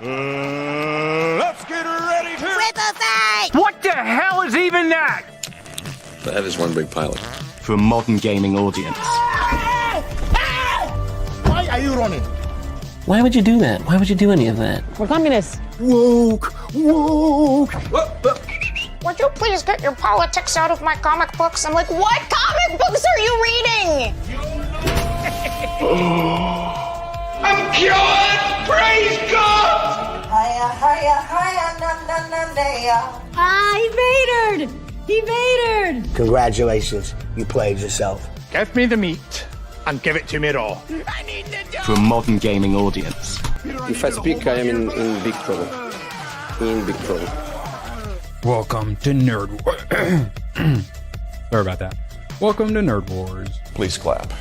Let's get ready to... What the hell is even that? That is one big pilot. For a modern gaming audience. Why are you running? Why would you do that? Why would you do any of that? We're communists. Woke. Would you please get your politics out of my comic books? I'm like, what comic books are you reading? I'm cured! Praise God! He evaded! Congratulations, you played yourself. Give me the meat and give it to me raw. For a modern gaming audience. If I speak, I am in big trouble. In big trouble. Welcome to Nerd Wars. Sorry about that. Welcome to Nerd Wars. Please clap.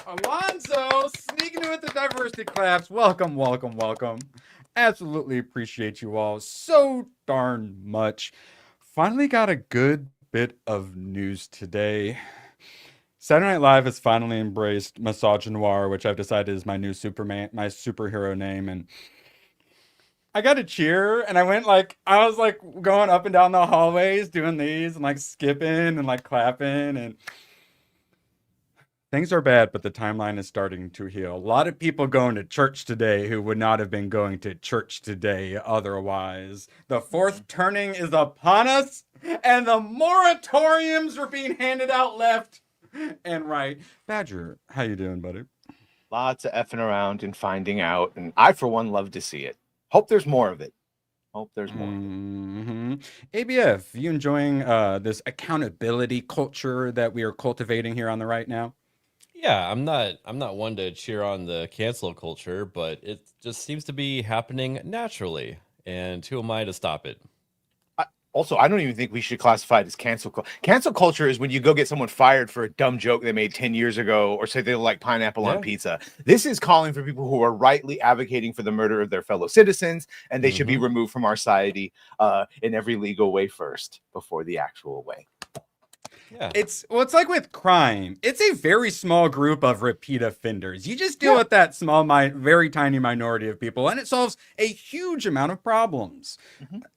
Alonzo sneaking in with the diversity claps. Welcome. Absolutely appreciate you all so darn much. Finally got a good bit of news today. Saturday Night Live has finally embraced misogynoir, which I've decided is my new superhero name, and I got to cheer, and I was going up and down the hallways doing these and like skipping and like clapping, and things are bad, but the timeline is starting to heal. A lot of people going to church today who would not have been going to church today otherwise. The fourth turning is upon us, and the moratoriums are being handed out left and right. Badger, how you doing, buddy? Lots of effing around and finding out, and I, for one, love to see it. Hope there's more of it. ABF, you enjoying this accountability culture that we are cultivating here on the right now? Yeah, I'm not one to cheer on the cancel culture, but it just seems to be happening naturally. And who am I to stop it? Also, I don't even think we should classify it as cancel culture. Cancel culture is when you go get someone fired for a dumb joke they made 10 years ago or say they like pineapple on pizza. This is calling for people who are rightly advocating for the murder of their fellow citizens, and they should be removed from our society in every legal way first before the actual way. Yeah. It's like with crime. It's a very small group of repeat offenders. You just deal with that small, very tiny minority of people, and it solves a huge amount of problems.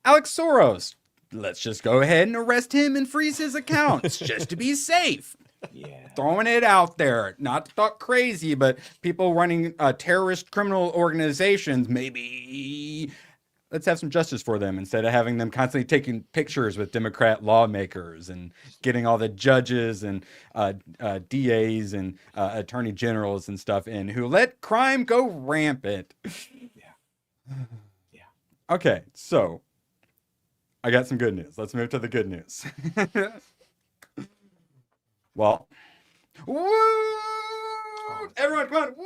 Alex Soros, let's just go ahead and arrest him and freeze his accounts just to be safe. Yeah. Throwing it out there. Not to talk crazy, but people running terrorist criminal organizations, maybe let's have some justice for them instead of having them constantly taking pictures with Democrat lawmakers and getting all the judges and DAs and attorney generals and stuff in who let crime go rampant. Yeah. Okay, so I got some good news. Let's move to the good news. Well, woo! Everyone, come on! Woo!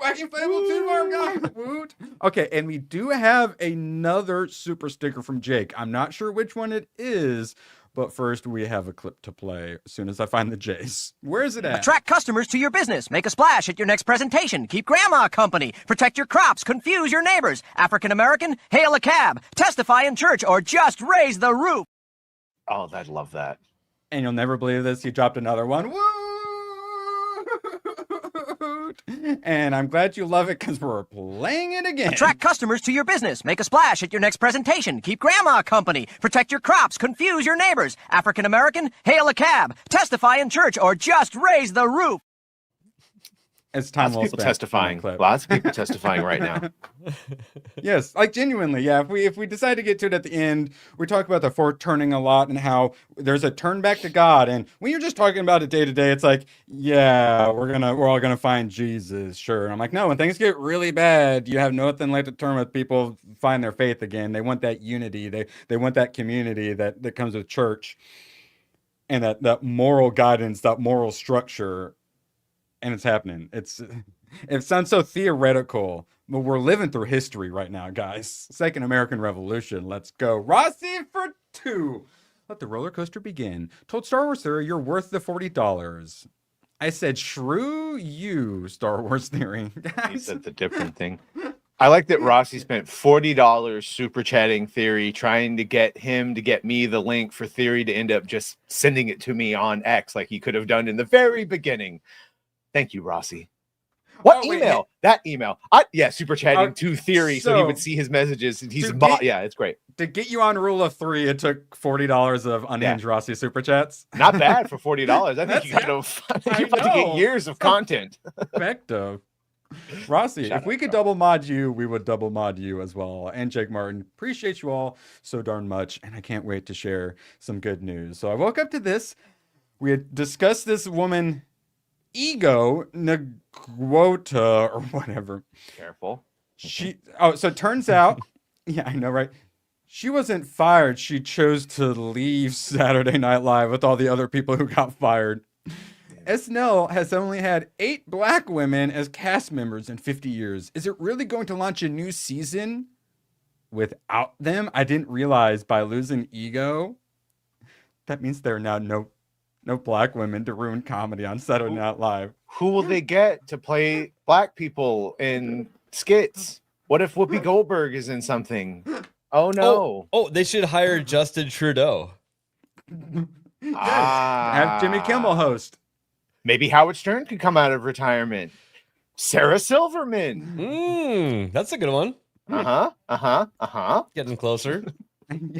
Wacky Inflatable Tune Arm guy! Woot! Okay, and we do have another super sticker from Jake. I'm not sure which one it is, but first we have a clip to play as soon as I find the Jace. Where is it at? Attract customers to your business. Make a splash at your next presentation. Keep grandma company. Protect your crops. Confuse your neighbors. African American? Hail a cab. Testify in church or just raise the roof. Oh, I'd love that. And you'll never believe this. He dropped another one. Woo! And I'm glad you love it because we're playing it again. Attract customers to your business. Make a splash at your next presentation. Keep grandma company. Protect your crops. Confuse your neighbors. African American? Hail a cab. Testify in church or just raise the roof. It's time Lots of people testifying. Lots of people testifying right now. Yes, like genuinely, yeah. If we decide to get to it at the end, we talk about the fourth turning a lot and how there's a turn back to God. And when you're just talking about it day to day, it's like, yeah, we're all gonna find Jesus, sure. And I'm like, no, when things get really bad, you have nothing like to turn with people find their faith again. They want that unity. They want that community that comes with church and that moral guidance, that moral structure. And it's happening. It sounds so theoretical, but we're living through history right now, guys. Second American Revolution. Let's go. Rossi for 2. Let the roller coaster begin. Told Star Wars Theory you're worth the $40. I said, shrew you, Star Wars Theory. He said the different thing. I like that Rossi spent $40 super chatting Theory, trying to get him to get me the link for Theory to end up just sending it to me on X like he could have done in the very beginning. Thank you, Rossi. What email? That email. Super chatting to Theory so he would see his messages. It's great. To get you on rule of 3, it took $40 of unhinged Rossi super chats. Not bad for $40. I think you could have you're about to get years of content. Effective. Rossi, if we could double mod you, we would double mod you as well. And Jake Martin, appreciate you all so darn much. And I can't wait to share some good news. So I woke up to this. We had discussed this woman, Ego Nagwota or whatever. Careful. So it turns out, yeah, I know, right? She wasn't fired. She chose to leave Saturday Night Live with all the other people who got fired. SNL has only had 8 black women as cast members in 50 years. Is it really going to launch a new season without them? I didn't realize by losing Ego, that means there are now no black women to ruin comedy on Saturday Night Live. Who will they get to play black people in skits? What if Whoopi Goldberg is in something? Oh no! Oh, they should hire Justin Trudeau. Have Jimmy Kimmel host. Maybe Howard Stern could come out of retirement. Sarah Silverman. That's a good one. Getting closer.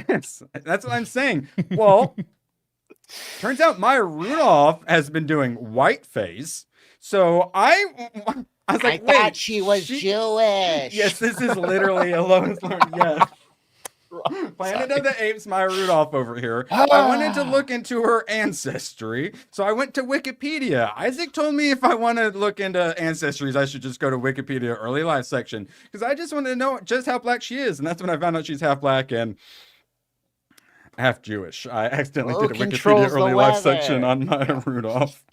Yes, that's what I'm saying. Well, turns out Maya Rudolph has been doing whiteface. So I was like, I thought she was Jewish. Yes, this is literally a Lois Lane. Yes. Planet of the Apes, Maya Rudolph over here. I wanted to look into her ancestry, so I went to Wikipedia. Isaac told me if I want to look into ancestries, I should just go to Wikipedia early life section, because I just wanted to know just how black she is, and that's when I found out she's half black and half Jewish. I accidentally did a Wikipedia early life section on Maya Rudolph.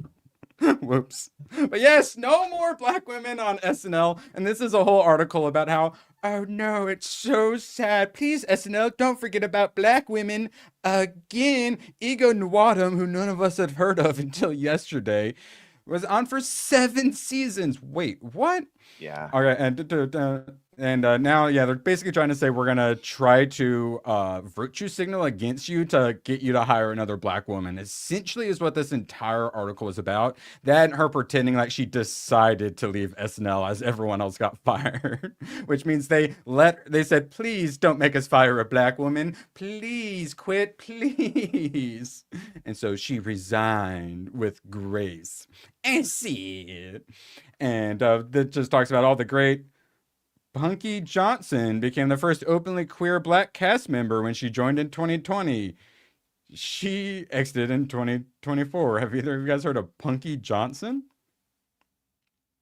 Whoops. But yes, no more black women on SNL. And this is a whole article about how, oh no, it's so sad. Please, SNL, don't forget about black women again. Ego Nwadum, who none of us had heard of until yesterday, was on for 7 seasons. Wait, what? Yeah. All right, and now, yeah, they're basically trying to say we're gonna try to virtue signal against you to get you to hire another black woman. Essentially, is what this entire article is about. That and her pretending like she decided to leave SNL as everyone else got fired, which means they said, please don't make us fire a black woman. Please quit, please. And so she resigned with grace. And see it. And that just talks about all the great. Punky Johnson became the first openly queer black cast member when she joined in 2020. She exited in 2024. Have either of you guys heard of Punky Johnson?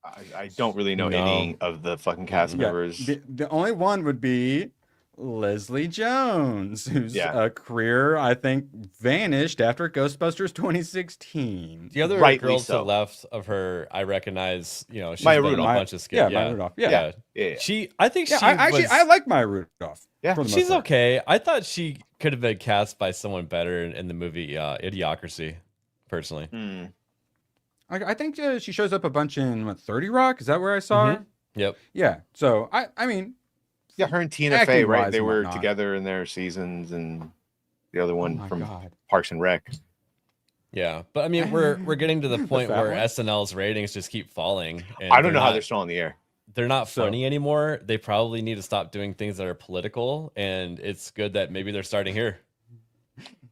I don't really know any of the fucking cast members. The only one would be Leslie Jones, whose career, I think, vanished after Ghostbusters 2016. The other girls to the left of her, I recognize, she's been in a bunch of skits. Maya Rudolph. Yeah. I like Maya Rudolph. Yeah, she's okay. I thought she could have been cast by someone better in the movie Idiocracy, personally. I think she shows up a bunch in 30 Rock. Is that where I saw her? Yep. Yeah. So I mean. Yeah, her and Tina Fey, right? They were together in their seasons, and the other one from Parks and Rec. Yeah, but I mean, we're getting to the point where SNL's ratings just keep falling. And I don't know how they're still on the air. They're not funny anymore. They probably need to stop doing things that are political, and it's good that maybe they're starting here.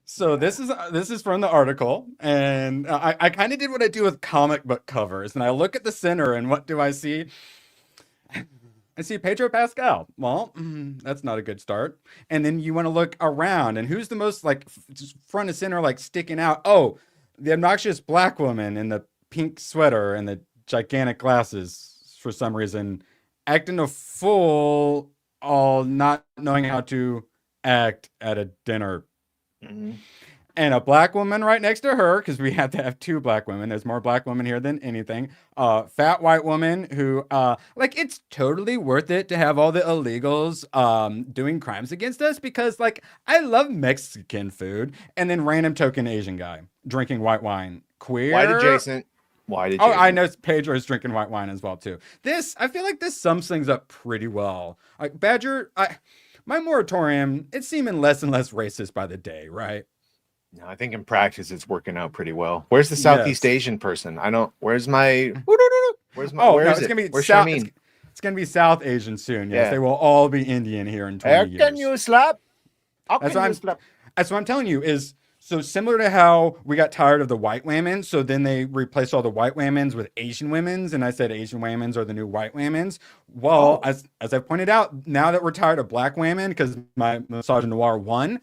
So this is from the article, and I kind of did what I do with comic book covers, and I look at the center, and what do I see? I see Pedro Pascal. Well, that's not a good start. And then you want to look around, and who's the most front and center, sticking out? Oh, the obnoxious black woman in the pink sweater and the gigantic glasses for some reason, acting a fool, all not knowing how to act at a dinner. And a black woman right next to her, because we have to have 2 black women. There's more black women here than anything. Fat white woman who, it's totally worth it to have all the illegals doing crimes against us, because, I love Mexican food. And then random token Asian guy drinking white wine. Queer. White adjacent. Why did Oh, you? I know Pedro is drinking white wine as well too. I feel like this sums things up pretty well. Like Badger, my moratorium, it's seeming less and less racist by the day, right? No, I think in practice it's working out pretty well. Where's the Southeast Asian person? I don't. Where's my? Where's my? Oh where no, is it's it? gonna be Where's South. Charmaine? It's gonna be South Asian soon. Yes, Yeah. they will all be Indian here in 20 years. Can you slap? How That's can what you slap? That's what I'm telling you is so similar to how we got tired of the white women. So then they replaced all the white women's with Asian women's. And I said Asian women's are the new white women's. Well, as I pointed out, now that we're tired of black women because my misogynoir won,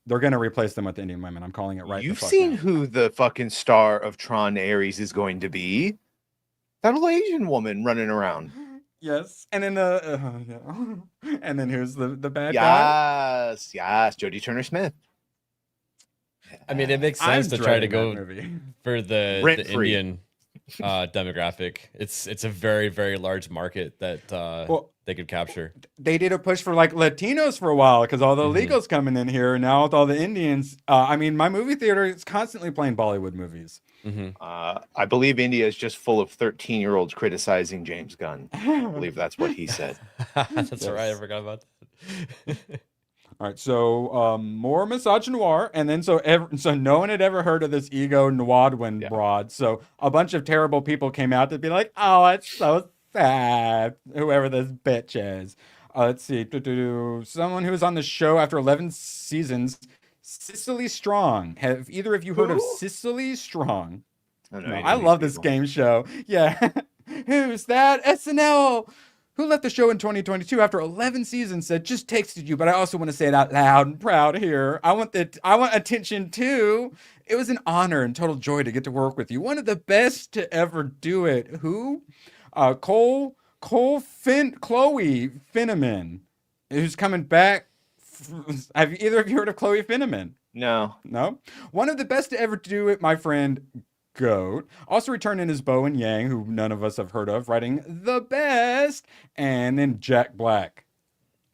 they're going to replace them with Indian women. I'm calling it right. You've seen who the fucking star of Tron Ares is going to be? That little Asian woman running around. Yes. And then and then who's the bad guy? Yes, Jodie Turner-Smith. I mean, it makes sense to try to go for the Rent-free. Indian demographic. It's a very, very large market that they could capture. They did a push for like Latinos for a while because all the illegals coming in here. Now with all the Indians, I mean, my movie theater is constantly playing Bollywood movies. I believe India is just full of 13-year-olds criticizing James Gunn. I believe that's what he said. That's right. I forgot about that. All right, so more misogynoir, and then so no one had ever heard of this Ego Nwadwin broad. So a bunch of terrible people came out to be like, "Oh, it's so sad." Whoever this bitch is. Let's see, someone who was on the show after 11 seasons, Cicely Strong. Have either of you heard of Cicely Strong? I love this game show. Yeah, who's that? SNL. Who left the show in 2022 after 11 seasons said, "Just texted you, but I also want to say it out loud and proud here. I want attention too. It was an honor and total joy to get to work with you. One of the best to ever do it." Who? Chloe Finneman, who's coming back. Have either of you heard of Chloe Finneman? No. One of the best to ever do it, my friend Goat. Also returning is Bowen Yang, who none of us have heard of, writing the best. And then Jack Black.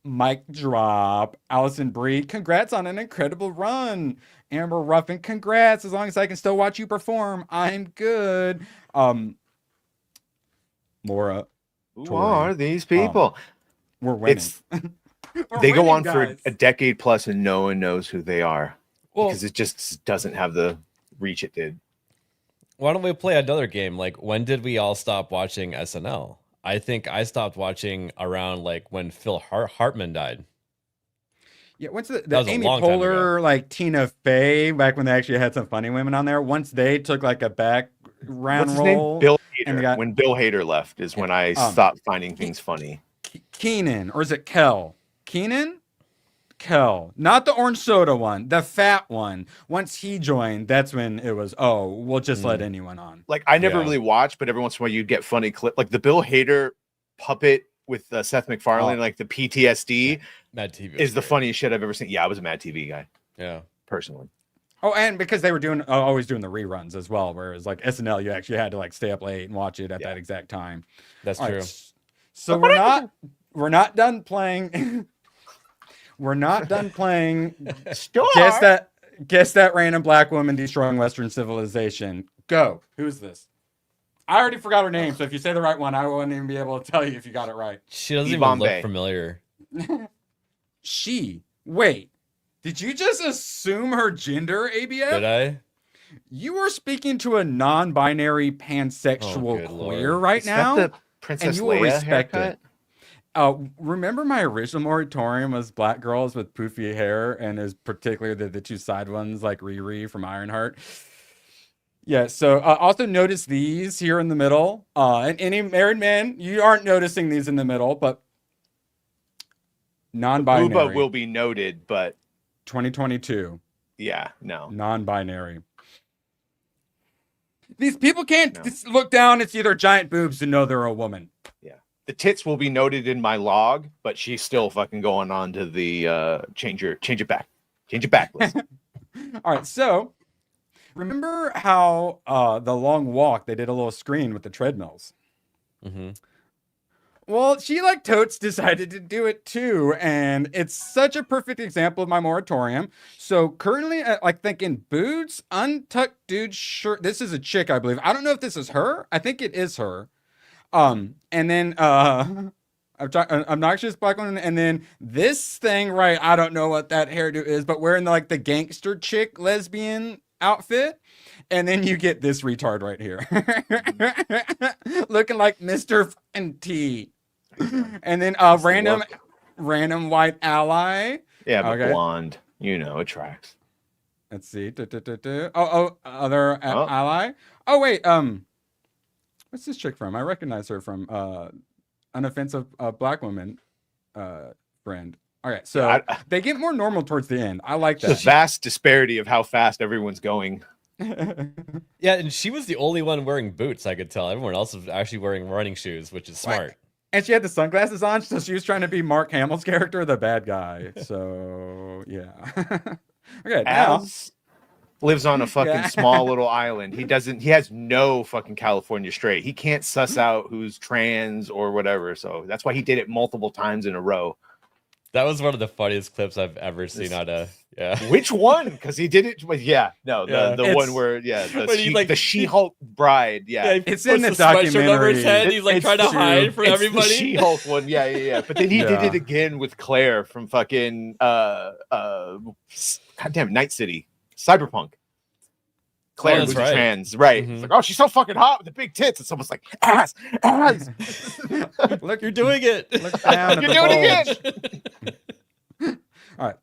Mic drop. Allison Brie, congrats on an incredible run. Amber Ruffin, congrats. As long as I can still watch you perform, I'm good. Maura. Who are these people? We're winning. They go on for a decade plus and no one knows who they are. Because it just doesn't have the reach it did. Why don't we play another game? Like, when did we all stop watching SNL? I think I stopped watching around like when Phil Hartman died. Yeah, once the was a Amy long time Poehler, like Tina Fey, back when they actually had some funny women on there. Once they took like a background What's his role, name? Bill and Hader. When Bill Hader left is when I stopped finding things funny. Keenan, or is it Kel? Keenan? Kel, not the orange soda one, the fat one. Once he joined, that's when it was, we'll just let anyone on. Like, I never really watched, but every once in a while you'd get funny clip, like the Bill Hader puppet with Seth MacFarlane, like the PTSD. Mad TV is the funniest shit I've ever seen. Yeah, I was a Mad TV guy. Yeah, personally. Oh, and because they were doing always doing the reruns as well, whereas like SNL, you actually had to like stay up late and watch it at that exact time. That's All true. right, so we're not done playing. We're not done playing. Guess that random black woman destroying Western civilization. Go. Who's this? I already forgot her name, so if you say the right one, I wouldn't even be able to tell you if you got it right. She doesn't even look familiar. Wait. Did you just assume her gender, ABF? Did I? You are speaking to a non-binary pansexual queer right Is now, that the Princess and you will Leia respect haircut? it. Remember my original moratorium was black girls with poofy hair, and is particularly the two side ones like Riri from Ironheart. Yeah, so also notice these here in the middle. And any married man, you aren't noticing these in the middle, but non-binary. Booba will be noted, but 2022. Yeah, no. Non-binary. These people can't look down. It's either giant boobs to know they're a woman. Yeah. The tits will be noted in my log, but she's still fucking going on to the change it back list. All right, so remember how the long walk, they did a little screen with the treadmills. Mm-hmm. Well, she like totes decided to do it too, and it's such a perfect example of my moratorium. So currently, like thinking boots, untucked dude shirt. This is a chick, I believe. I don't know if this is her. I think it is her. And then obnoxious black woman, and then this thing, right? I don't know what that hairdo is, but wearing the gangster chick lesbian outfit. And then you get this retard right here. Looking like Mr. T. And then random white ally. Yeah, but blonde, it tracks. Let's see. Other ally. Oh wait, what's this chick from? I recognize her from Unoffensive Black Woman friend. All right, so they get more normal towards the end. I like that. The vast disparity of how fast everyone's going. Yeah, and she was the only one wearing boots, I could tell. Everyone else was actually wearing running shoes, which is smart. Right. And she had the sunglasses on, so she was trying to be Mark Hamill's character, the bad guy. So, yeah. Okay, now... lives on a fucking small little island. He has no fucking California straight. He can't suss out who's trans or whatever. So that's why he did it multiple times in a row. That was one of the funniest clips I've ever seen on a Which one? Because he did it. The one where the She-Hulk bride. Yeah, it's in the documentary. Over his head. He's like trying to hide from everybody. The She-Hulk one. Yeah. But then he did it again with Claire from fucking goddamn Night City, Cyberpunk. Claire was trans, right? Mm-hmm. It's like, oh, she's so fucking hot with the big tits, and someone's like, ass. Look, you're doing it. Look down. You're doing it again. All right.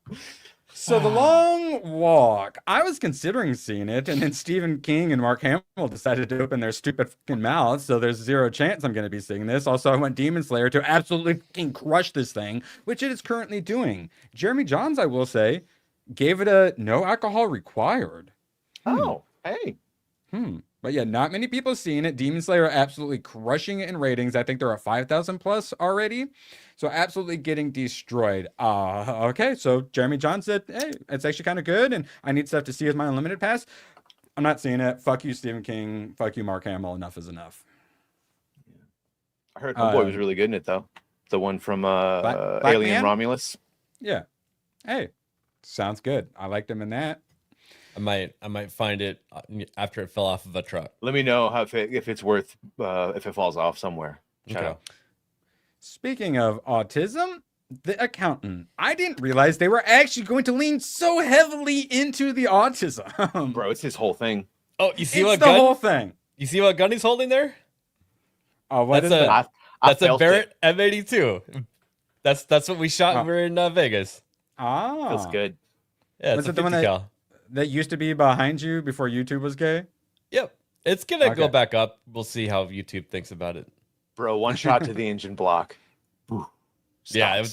So the long walk. I was considering seeing it, and then Stephen King and Mark Hamill decided to open their stupid fucking mouths. So there's zero chance I'm going to be seeing this. Also, I want Demon Slayer to absolutely fucking crush this thing, which it is currently doing. Jeremy Johns, I will say, gave it a no alcohol required. Oh. Hey. But yeah, not many people seeing it. Demon Slayer are absolutely crushing it in ratings. I think they're at 5,000 plus already. So absolutely getting destroyed. Okay, so Jeremy John said, hey, it's actually kind of good, and I need stuff to see as my unlimited pass. I'm not seeing it. Fuck you, Stephen King. Fuck you, Mark Hamill. Enough is enough. I heard Homeboy was really good in it, though. The one from Alien Romulus. Yeah. Hey, sounds good. I liked him in that. I might find it after it fell off of a truck. Let me know if it's worth if it falls off somewhere. Okay. Speaking of autism, The Accountant. I didn't realize they were actually going to lean so heavily into the autism. Bro, it's his whole thing. Oh, you see it's what the gun? Whole thing. You see what gun he's holding there? Oh, what that's is that? That's a Barrett M82. That's what we shot when we were in Vegas. Ah, feels good. Yeah, was it's it a the 50 one cal. that used to be behind you before YouTube was gay? Yep, it's gonna go Okay. back up. We'll see how YouTube thinks about it. Bro, one shot to the engine block. Ooh, Yeah,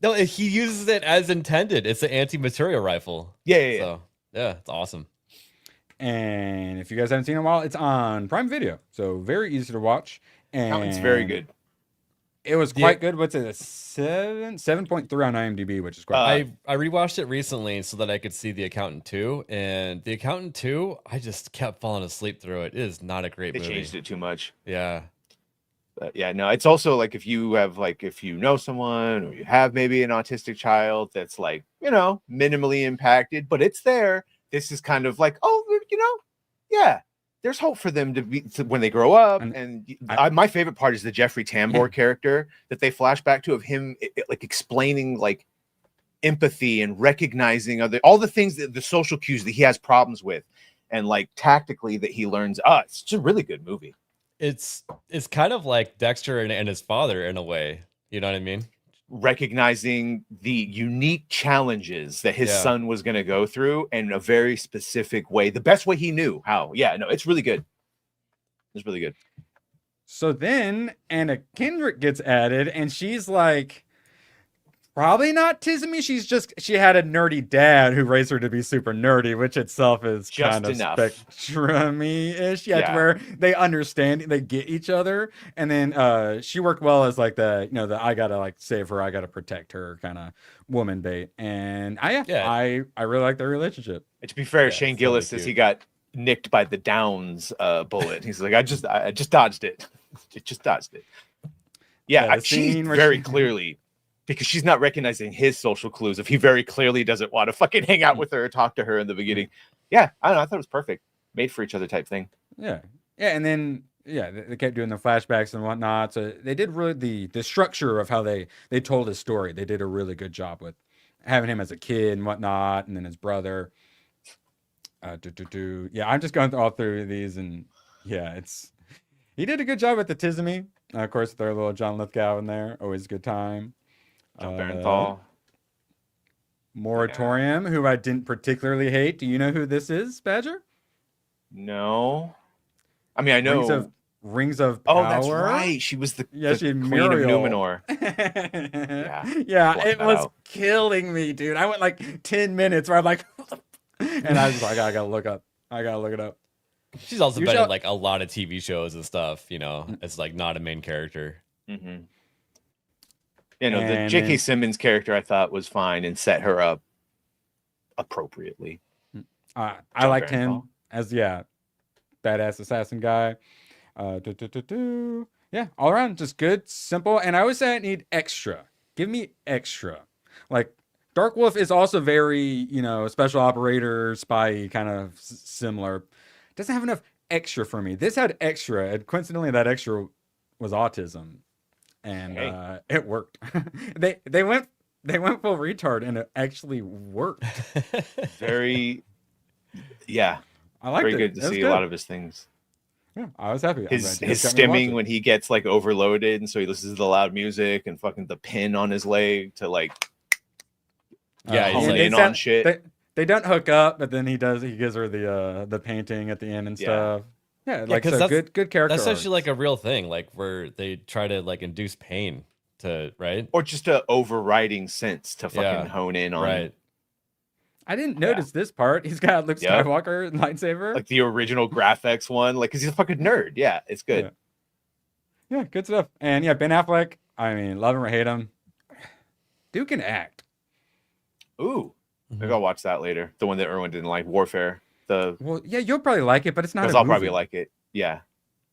no, he uses it as intended. It's an anti-material rifle. Yeah. So yeah, it's awesome. And if you guys haven't seen it in a while, it's on Prime Video, so very easy to watch. And It's very good. It was quite good. What's it? A 7.3 on IMDb, which is quite. I rewatched it recently so that I could see The Accountant 2, and The Accountant 2, I just kept falling asleep through it. It is not a great They movie. changed it too much. Yeah. But yeah, no, it's also like if you know someone or you have maybe an autistic child that's like, minimally impacted, but it's there. This is kind of like, yeah, there's hope for them to when they grow up. And my favorite part is the Jeffrey Tambor character that they flash back to of him like explaining like empathy and recognizing all the things that the social cues that he has problems with, and like tactically that he learns. It's just a really good movie. It's kind of like Dexter and his father in a way. You know what I mean? Recognizing the unique challenges that his son was going to go through in a very specific way, the best way he knew how. Yeah, no, it's really good. It's really good. So then Anna Kendrick gets added, and she's like, probably not tismy. She had a nerdy dad who raised her to be super nerdy, which itself is Just kind of enough. spectrum-y-ish. Yeah, to Yeah. where they understand, they get each other. And then she worked well as like the I gotta like save her, I gotta protect her kind of woman bait. And I really like their relationship. And to be fair, Yeah, Shane it's Gillis really says he cute. got nicked by the Downs bullet. He's like, I just dodged it. It just dodged it. Yeah, the she's scene where very she- clearly, because she's not recognizing his social clues. If he very clearly doesn't want to fucking hang out with her or talk to her in the beginning. Yeah, I don't know. I thought it was perfect. Made for each other type thing. Yeah, and then they kept doing the flashbacks and whatnot. So they did really the structure of how they told his story. They did a really good job with having him as a kid and whatnot, and then his brother. Yeah, I'm just going all through these, and yeah, he did a good job with the Tizamy. Of course, their little John Lithgow in there, always a good time. John Barenthal. Moratorium, who I didn't particularly hate. Do you know who this is, Badger? No. I mean, I know. Rings of Power. Oh, that's right. She was the she had Queen Muriel. of Numenor. Yeah, it was killing me, dude. I went like 10 minutes where I'm like, and I was like, I gotta look up. I gotta look it up. She's also been in like a lot of TV shows and stuff, you know, it's like not a main character. Mm-hmm. You know, the J.K. Simmons character I thought was fine and set her up appropriately. I liked him as badass assassin guy. Yeah, all around just good, simple. And I always say I need extra. Give me extra. Like Dark Wolf is also very, you know, special operator, spy kind of similar. Doesn't have enough extra for me. This had extra, and coincidentally, that extra was autism, and it worked. they went full retard, and it actually worked. Very, I liked very it. good to see a lot of his things. Yeah, I was happy. His stimming when he gets like overloaded, and so he listens to the loud music and fucking the pin on his leg to like hone in on shit. They don't hook up, but then he gives her the painting at the end and stuff. Yeah, like so good character. That's arcs. actually like a real thing, like where they try to like induce pain to or just a overriding sense to fucking hone in on. Right. I didn't notice this part. He's got Luke Skywalker lightsaber, like the original graphics one, like because he's a fucking nerd. Yeah, it's good. Yeah, good stuff. And yeah, Ben Affleck. I mean, love him or hate him, dude can act. Ooh. Maybe I'll watch that later. The one that Erwin didn't like, Warfare. You'll probably like it, but it's not. I'll probably like it. Yeah.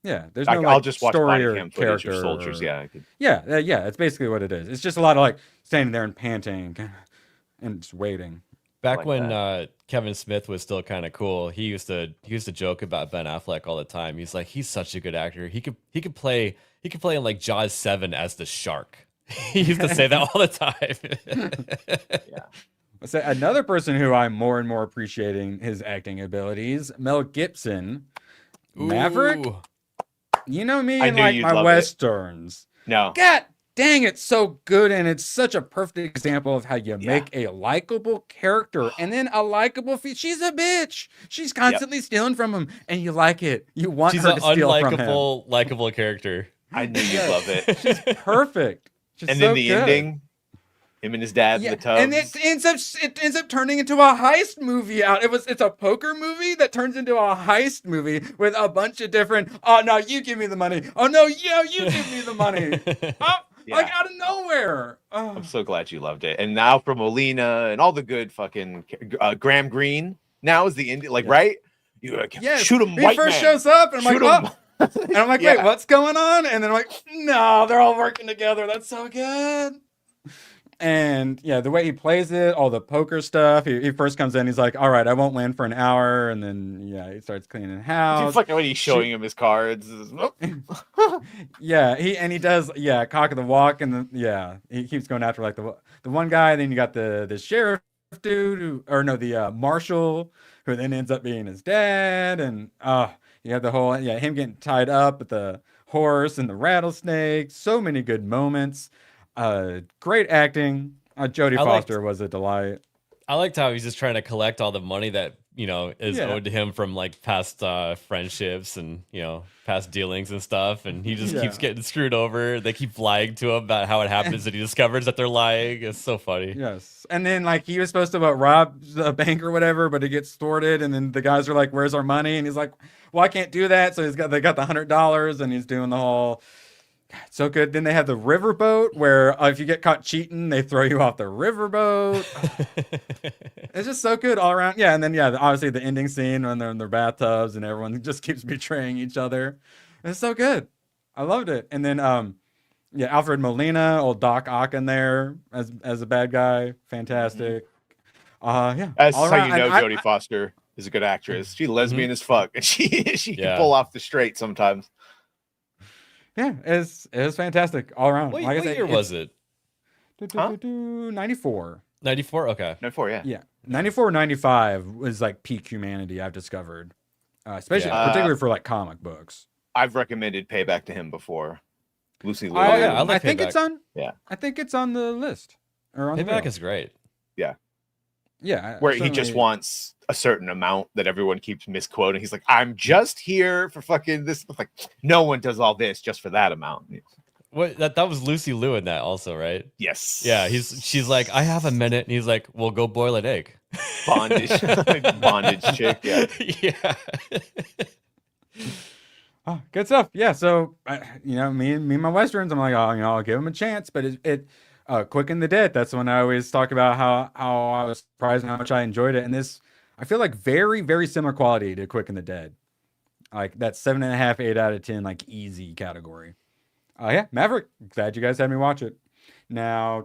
Yeah. There's no. I'll just watch story body or cam footage character of soldiers. Yeah. Yeah. It's basically what it is. It's just a lot of like standing there and panting, and just waiting. Back when Kevin Smith was still kind of cool, he used to joke about Ben Affleck all the time. He's like, he's such a good actor. He could play in like Jaws 7 as the shark. He used to say that all the time. Yeah. So another person who I'm more and more appreciating his acting abilities, Mel Gibson, Maverick. You know me and like my westerns. No. God dang, it's so good, and it's such a perfect example of how you make a likable character and then a likable. She's a bitch. She's constantly stealing from him, and you like it. You want her to steal from him. Likable character. I knew you'd love it. She's perfect. She's and so then the good. ending. Him and his dad in the tub. And it ends up turning into a heist movie it's a poker movie that turns into a heist movie with a bunch of different, oh no, you give me the money. Oh no, you give me the money. Like out of nowhere. Oh. I'm so glad you loved it. And now from Molina and all the good fucking Graham Greene now is the ending, like right? You shoot him. He first shows up and I'm like, oh. And I'm like, wait, what's going on? And then I'm like, no, they're all working together. That's so good. And yeah, the way he plays it, all the poker stuff. He first comes in, he's like, "All right, I won't win for an hour," and then he starts cleaning the house. Fucking when he's showing him his cards. He does cock of the walk, and he keeps going after like the one guy. Then you got the sheriff dude, the marshal, who then ends up being his dad, and you have the whole him getting tied up with the horse and the rattlesnake. So many good moments. Great acting. Jodie Foster was a delight. I liked how he's just trying to collect all the money that is owed to him from like past friendships and past dealings and stuff, and he just keeps getting screwed over. They keep lying to him about how it happens, and he discovers that they're lying. It's so funny. Yes, and then like he was supposed to rob a bank or whatever, but it gets thwarted, and then the guys are like, "Where's our money?" And he's like, "Well, I can't do that." So they got the $100, and he's doing the whole. So good. Then they have the riverboat where if you get caught cheating, they throw you off the riverboat. It's just so good all around. Yeah, and then obviously the ending scene when they're in their bathtubs and everyone just keeps betraying each other. It's so good. I loved it. And then Yeah, Alfred Molina, old Doc Ock in there as a bad guy, fantastic. Yeah, That's all how around. you know And I- Jodie Foster is a good actress. She's lesbian as fuck, and she can Yeah. pull off the straight sometimes. yeah, it was fantastic all around. What, Like I what said, year was it? 94. 94. Okay. No, 4, yeah. Yeah, 94, 95 was like peak humanity. I've discovered, especially Yeah. particularly for like comic books. I've recommended Payback to him before. Lucy Liu. yeah, I like I think Payback. it's on. Yeah. I think it's on the list or on the Payback wheel. is great. Yeah, Where he just certainly- wants a certain amount that everyone keeps misquoting. He's like, I'm just here for fucking this. Like, no one does all this just for that amount. What that was Lucy Liu in that also, right? Yes. Yeah, she's like, I have a minute, and he's like, well, go boil an egg. Bondage. Bondage chick. Yeah. Yeah. Oh, good stuff. Yeah. So, me and my Westerns, I'm like, oh, I'll give them a chance. But Quick and the Dead, that's when I always talk about how I was surprised and how much I enjoyed it. And this, I feel like very, very similar quality to Quick and the Dead. Like that 7.5, 8 out of 10, like easy category. Yeah, Maverick. Glad you guys had me watch it. Now,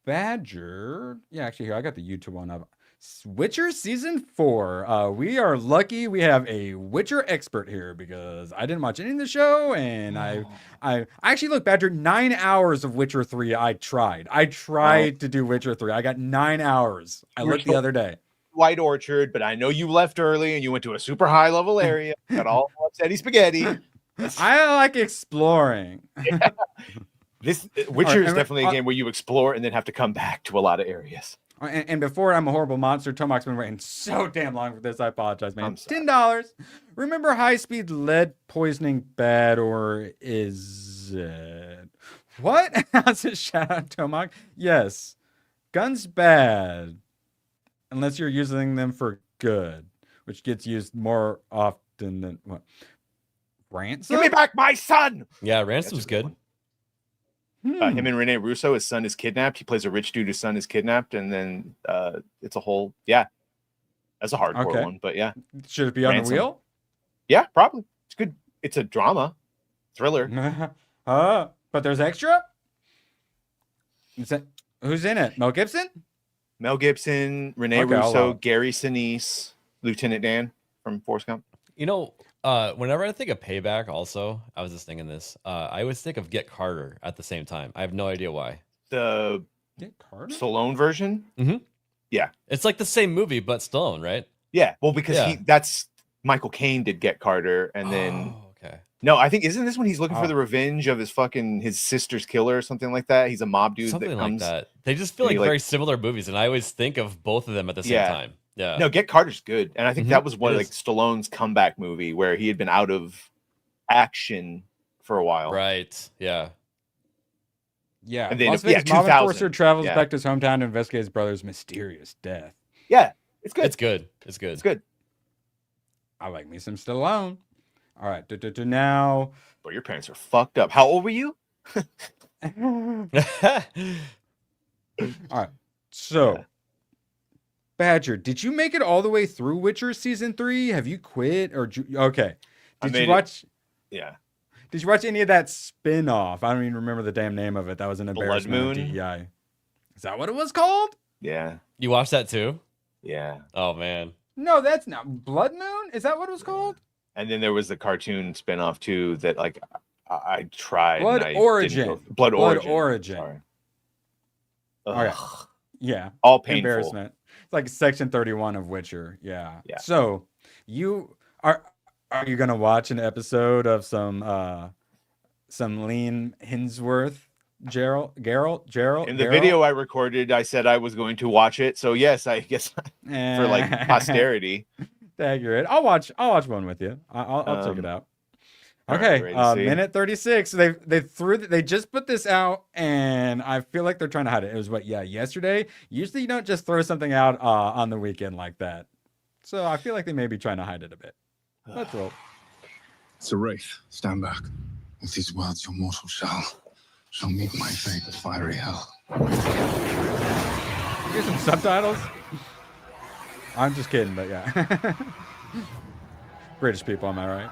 Badger. Yeah, actually, here I got the YouTube one up. Witcher season 4. We are lucky we have a Witcher expert here because I didn't watch any of the show, and I actually look, Badger, 9 hours of Witcher 3. I tried to do Witcher 3. I got 9 hours. I looked the other day. White Orchard, but I know you left early and you went to a super high level area. Got all upsetty spaghetti. I like exploring. This Witcher is and- definitely a game where you explore and then have to come back to a lot of areas. And before I'm a horrible monster, Tomac's been waiting so damn long for this. I apologize, man. I'm sorry. $10. Remember high-speed lead poisoning bad, or is it? What? How's it? Shout out, Tomac. Yes. Guns bad. Unless you're using them for good, which gets used more often than what? Ransom? Give me back my son. Yeah, Ransom's good. One. Him and Rene Russo, his son is kidnapped. He plays a rich dude whose son is kidnapped, and then it's a whole that's a hardcore one. But yeah, Should it be on the Ransom. wheel? Yeah, probably. It's good. It's a drama, thriller. But there's extra? Who's in it? Mel Gibson? Mel Gibson, Rene Okay, I'll allow Russo, it. Gary Sinise, Lieutenant Dan from Forrest Gump. You know, whenever I think of Payback, also, I was just thinking this. I always think of Get Carter at the same time. I have no idea why. The Get Carter? Stallone version. It's like the same movie, but Stallone, right? Yeah, well, because Yeah. that's Michael Caine did Get Carter, and then Oh, okay. no, I think isn't this when he's looking for Oh. the revenge of his sister's killer or something like that? He's a mob dude Something that like comes. that. They just feel and like he, very similar movies, and I always think of both of them at the same Yeah. time. Yeah. No, Get Carter's good, and I think Mhm, that was one it of is. like Stallone's comeback movie where he had been out of action for a while. Right. Yeah. Yeah. And then- Las yeah, Vegas mob 2000. enforcer travels Yeah. back to his hometown to investigate his brother's mysterious death. Yeah, it's good. It's good. It's good. It's good. I like me some Stallone. All right. Now. But your parents are fucked up. How old were you? All right. So, Badger, did you make it all the way through Witcher season 3? Have you quit or okay? I Did made you it. watch? Yeah. Did you watch any of that spin-off? I don't even remember the damn name of it. That was an embarrassment on Moon? DEI. Is that what it was called? Yeah. You watched that too? Yeah. Oh man. No, that's not Blood Moon. Is that what it was called? And then there was the cartoon spinoff too that like I tried. Blood and I didn't Origin. go- Blood Origin. Origin. Sorry. Okay. Ugh. Yeah. All painful. Embarrassment. It's like section 31 of Witcher. Yeah. Yeah. So you are you gonna watch an episode of some lean Hemsworth Gerald? In the video I recorded, I said I was going to watch it. So yes, I guess for like posterity. Accurate. I'll watch one with you. I'll check it out. all right, Okay, ready to see? minute 36. They just put this out, and I feel like they're trying to hide it. It was yesterday. Usually you don't just throw something out on the weekend like that. So I feel like they may be trying to hide it a bit. Let's roll. It's a wraith. Stand back. With these words, your mortal shall meet my fate of fiery hell. Here's some subtitles. I'm just kidding, but yeah. British people, am I right?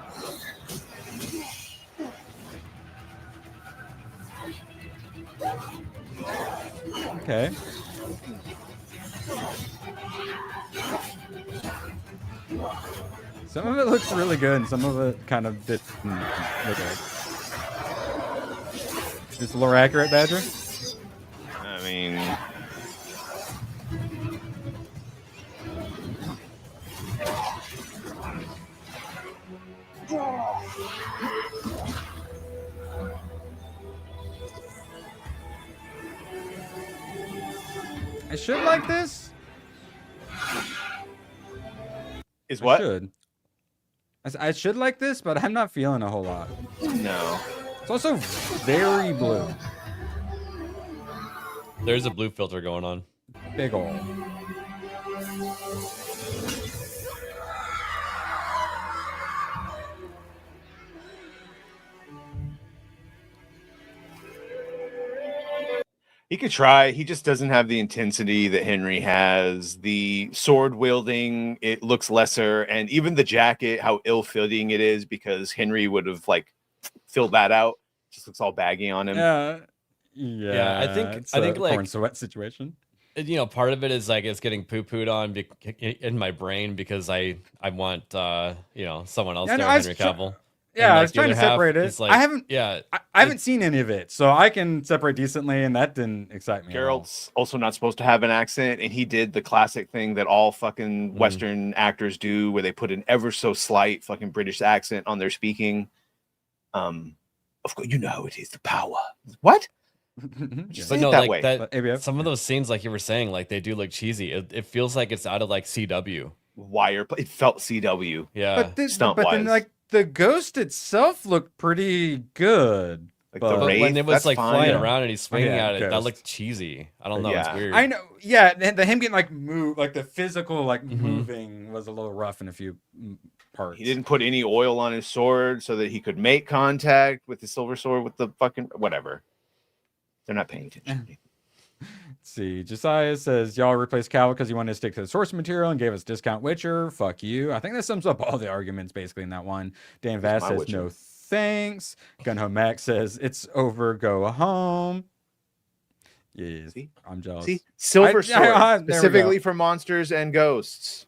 Okay. Some of it looks really good, and some of it kind of didn't look good. Is this a little accurate, Badger? I mean, I should like this. is what? I should. I should like this, but I'm not feeling a whole lot. No. It's also very blue. There's a blue filter going on. Big ol'. He could try. He just doesn't have the intensity that Henry has. The sword wielding, it looks lesser, and even the jacket, how ill-fitting it is, because Henry would have like filled that out. Just looks all baggy on him. Yeah. I think It's like corn sweat situation. you know, part of it is like it's getting poo-pooed on in my brain because I want you know, someone else Yeah, there, no, Henry Cavill. Yeah, And, I like, was the trying to other half separate it. is, like, I haven't. Yeah, I haven't seen any of it, so I can separate decently, and that didn't excite me. Geralt's also not supposed to have an accent, and he did the classic thing that all fucking Western actors do, where they put an ever so slight fucking British accent on their speaking. Of course, you know how it is, the power. What? Just say but it no, that like way. that. Some of those scenes, like you were saying, like they do look cheesy. It feels like it's out of like CW. Wire. It felt CW. Yeah, But then stunt-wise. like the ghost itself looked pretty good. Like but but when it was that's like fine. flying Yeah. around and he's swinging Yeah, at it, that ghost. looked cheesy. I don't know. It's Yeah. weird. I know. Yeah, the him getting like move, like the physical like moving was a little rough in a few parts. He didn't put any oil on his sword so that he could make contact with the silver sword with the fucking whatever. They're not paying attention. Let's see. Josiah says, y'all replaced Cavill because you wanted to stick to the source material and gave us discount Witcher. Fuck you. I think that sums up all the arguments basically in that one. Dan Who's Vass my says, Witcher? no thanks. Gunho Max says, it's over, go home. Yes, See? I'm jealous. See, silver I- sword there we go. specifically for monsters and ghosts.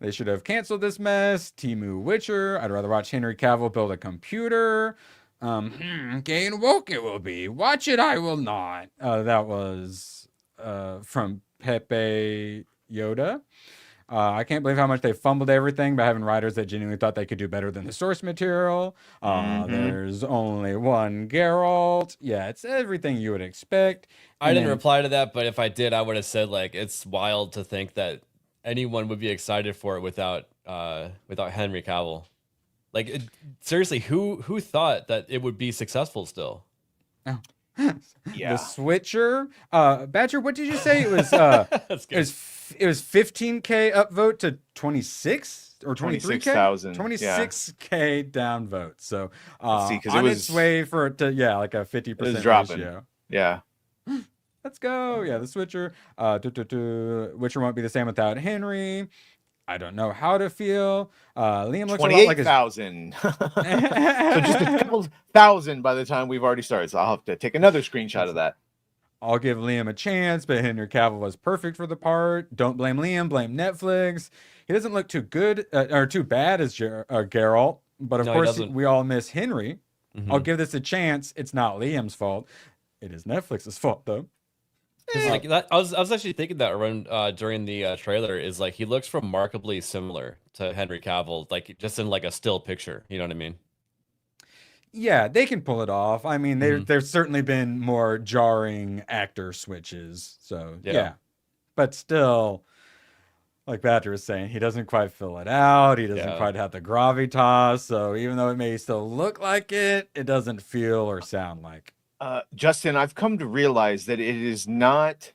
They should have canceled this mess. Timu Witcher. I'd rather watch Henry Cavill build a computer. Gay and woke it will be. Watch it, I will not. That was from Pepe Yoda. I can't believe how much they fumbled everything by having writers that genuinely thought they could do better than the source material. There's only one Geralt. Yeah, it's everything you would expect. I And didn't then- reply to that, but if I did, I would have said like it's wild to think that anyone would be excited for it without Henry Cavill. Like seriously, who thought that it would be successful still? Yeah. The Switcher. Badger, what did you say? It was That's good. it was 15K upvote to 26 or 23K? 26,000, 26K downvote. So Let's see, 'cause it on was- its way for it to like a 50% dropping. ratio. Yeah. Let's go. Yeah, the Switcher. Witcher won't be the same without Henry. I don't know how to feel. Liam looks a lot like his 28,000. So just a couple thousand by the time we've already started. So I'll have to take another screenshot of that. I'll give Liam a chance, but Henry Cavill was perfect for the part. Don't blame Liam, blame Netflix. He doesn't look too good or too bad as Geralt, but of No, he course doesn't. we all miss Henry. Mhm. I'll give this a chance. It's not Liam's fault. It is Netflix's fault, though. 'Cause, like that, I was actually thinking that around during the trailer is like he looks remarkably similar to Henry Cavill, like just in like a still picture. You know what I mean? Yeah, they can pull it off. I mean, Mhm. there's certainly been more jarring actor switches. So Yeah. yeah. But still, like Badger was saying, he doesn't quite fill it out. He doesn't Yeah. quite have the gravitas. So even though it may still look like it, it doesn't feel or sound like. Justin, I've come to realize that it is not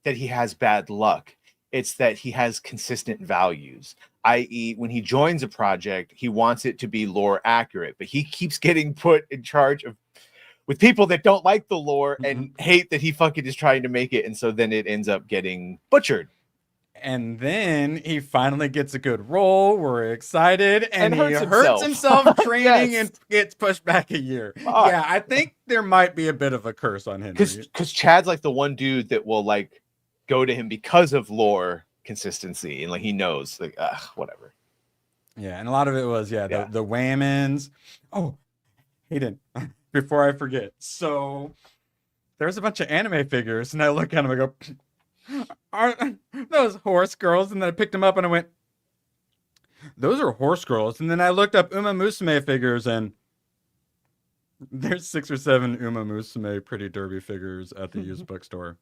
that he has bad luck. It's that he has consistent values, i.e., when he joins a project, he wants it to be lore accurate, but he keeps getting put in charge of with people that don't like the lore and hate that he fucking is trying to make it. And so then it ends up getting butchered. And then he finally gets a good role. We're excited, and he hurts hurts himself. himself training Yes. and gets pushed back a year. Fuck. Yeah, I think there might be a bit of a curse on Henry. Because Chad's like the one dude that will like go to him because of lore consistency, and like he knows, like, whatever. Yeah, and a lot of it was the Whammons. Oh, Hayden, before I forget, so there's a bunch of anime figures, and I look at them and I go, are those horse girls? And then I picked them up and I went, those are horse girls. And then I looked up Uma Musume figures, and there's 6 or 7 Uma Musume Pretty Derby figures at the used bookstore.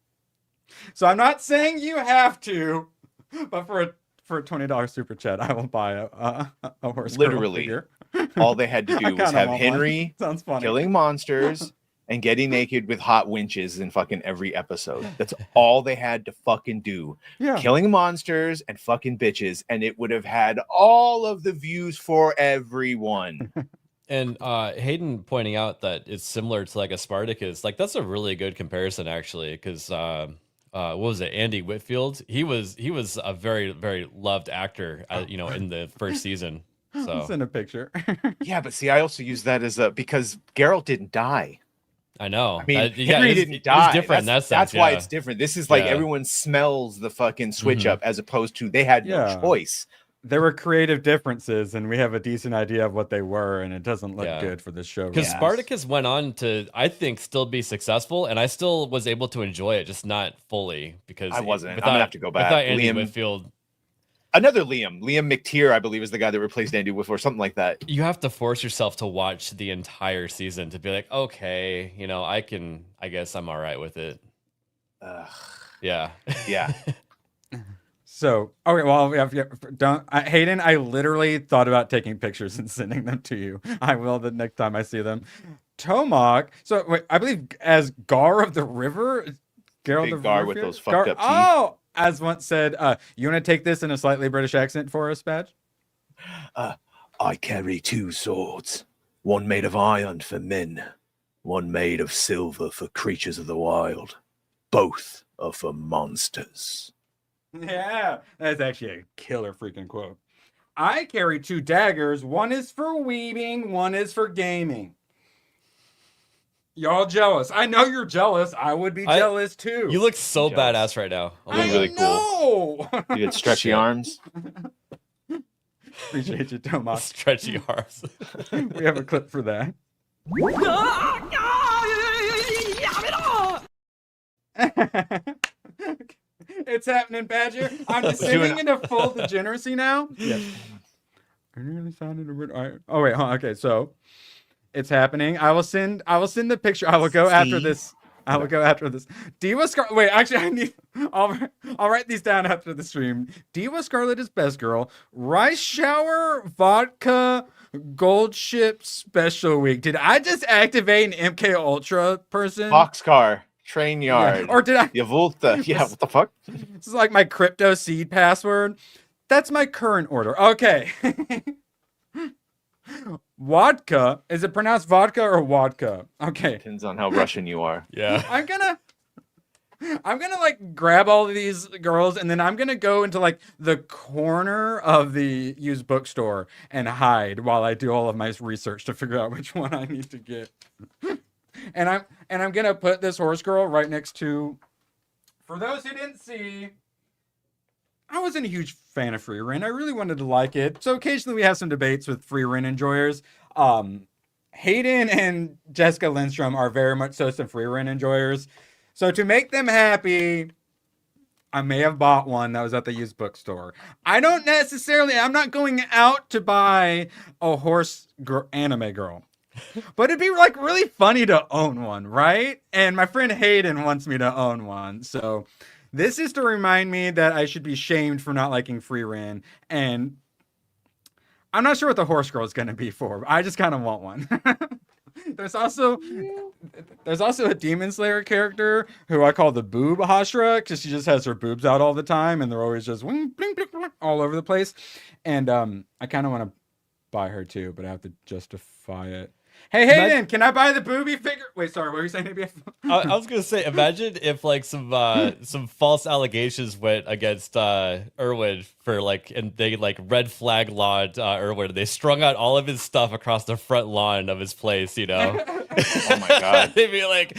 So I'm not saying you have to, but for a $20 super chat, I will buy a horse girl Literally, figure. all they had to I do was kinda have want Henry one. Sounds funny. killing monsters and getting naked with hot winches in fucking every episode. That's all they had to fucking do. Yeah. Killing monsters and fucking bitches, and it would have had all of the views for everyone. And Hayden pointing out that it's similar to like a Spartacus, like that's a really good comparison actually, because what was it, Andy Whitfield? He was a very, very loved actor, in the first season. So Send a picture. Yeah, but see, I also use that as because Geralt didn't die. I know. I mean, it Henry is- didn't it is die. different in that sense. That's why yeah. it's different. This is like Yeah. everyone smells the fucking switch Mhm. up, as opposed to they had no Yeah. choice. There were creative differences, and we have a decent idea of what they were, and it doesn't look Yeah. good for this show. Because right now. Spartacus went on to, I think, still be successful, and I still was able to enjoy it, just not fully. Because I wasn't. I'm Without, gonna have to go back. Without Andy Liam- Whitfield, Another Liam McTeer, I believe, is the guy that replaced Andy Whitfield or something like that. you have to force yourself to watch the entire season to be like, okay, I guess I'm all right with it. Yeah. Yeah. So, okay, well, Hayden, I literally thought about taking pictures and sending them to you. I will the next time I see them. Tomok, so wait, I believe as Gar of the River, Geralt Big of Gar River? with those fucked up teeth. Oh, as once said, you want to take this in a slightly British accent for us, Badge? I carry 2 swords, one made of iron for men, one made of silver for creatures of the wild. Both are for monsters. Yeah, that's actually a killer freaking quote. I carry 2 daggers. One is for weaving, one is for gaming. Y'all jealous? I know you're jealous. I would be jealous too. You look so Jealous. badass right now. You look really cool. cool. You get stretchy Shit. arms. Appreciate you, Tomas. Stretchy arms. We have a clip for that. It's happening, Badger. I'm descending into full degeneracy now. Yes. I nearly found it. Oh wait, okay. So it's happening. I will send the picture. I will go after this. I will go after this. Diva Scarlet. Wait, actually, I'll write these down after the stream. Diva Scarlet is best girl. Rice shower, vodka, gold ship special week. Did I just activate an MK Ultra person? Boxcar, train yard. Yeah. Or did I? Yavolta. Yeah, what the fuck? This is like my crypto seed password. That's my current order. Okay. Vodka. Is it pronounced vodka or vodka? Okay. Depends on how Russian you are. Yeah. I'm gonna like grab all of these girls, and then I'm gonna go into like the corner of the used bookstore and hide while I do all of my research to figure out which one I need to get. And I'm gonna put this horse girl right next to. For those who didn't see, I wasn't a huge fan of Free Ren. I really wanted to like it. So occasionally we have some debates with Free Ren enjoyers. Hayden and Jessica Lindstrom are very much so some Free Ren enjoyers. So to make them happy, I may have bought one that was at the used bookstore. I'm not going out to buy a horse anime girl. But it'd be like really funny to own one, right? And my friend Hayden wants me to own one. So this is to remind me that I should be shamed for not liking Free Ren. And I'm not sure what the horse girl is going to be for. I just kind of want one. There's also a Demon Slayer character who I call the Boob Hashra because she just has her boobs out all the time and they're always just bling, bling, bling, all over the place. And I kind of want to buy her too, but I have to justify it. Hey, Hayden, can I buy the booby figure? Wait, sorry, what were you saying? I was gonna say, imagine if like some false allegations went against Irwin for like, and they like red flag lawed Irwin. They strung out all of his stuff across the front lawn of his place. You know? Oh my god! They'd be like,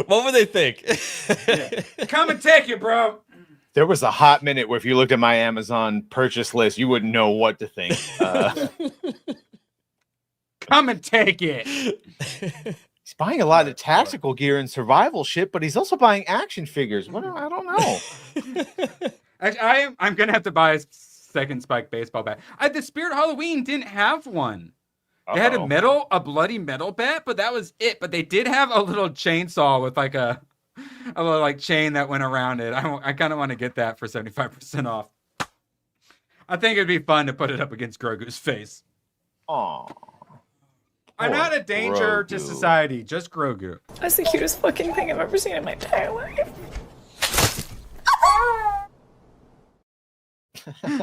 what would they think? Come and take it, bro. There was a hot minute where if you looked at my Amazon purchase list, you wouldn't know what to think. Come and take it. He's buying a lot of tactical gear and survival shit, but he's also buying action figures. What? I don't know. I'm gonna have to buy a second Spike baseball bat. The Spirit Halloween didn't have one. They had a bloody metal bat, but that was it. But they did have a little chainsaw with like a little like chain that went around it. I kind of want to get that for 75% off. I think it'd be fun to put it up against Grogu's face. Aw. I'm not a danger to society, just Grogu. That's the cutest fucking thing I've ever seen in my entire life.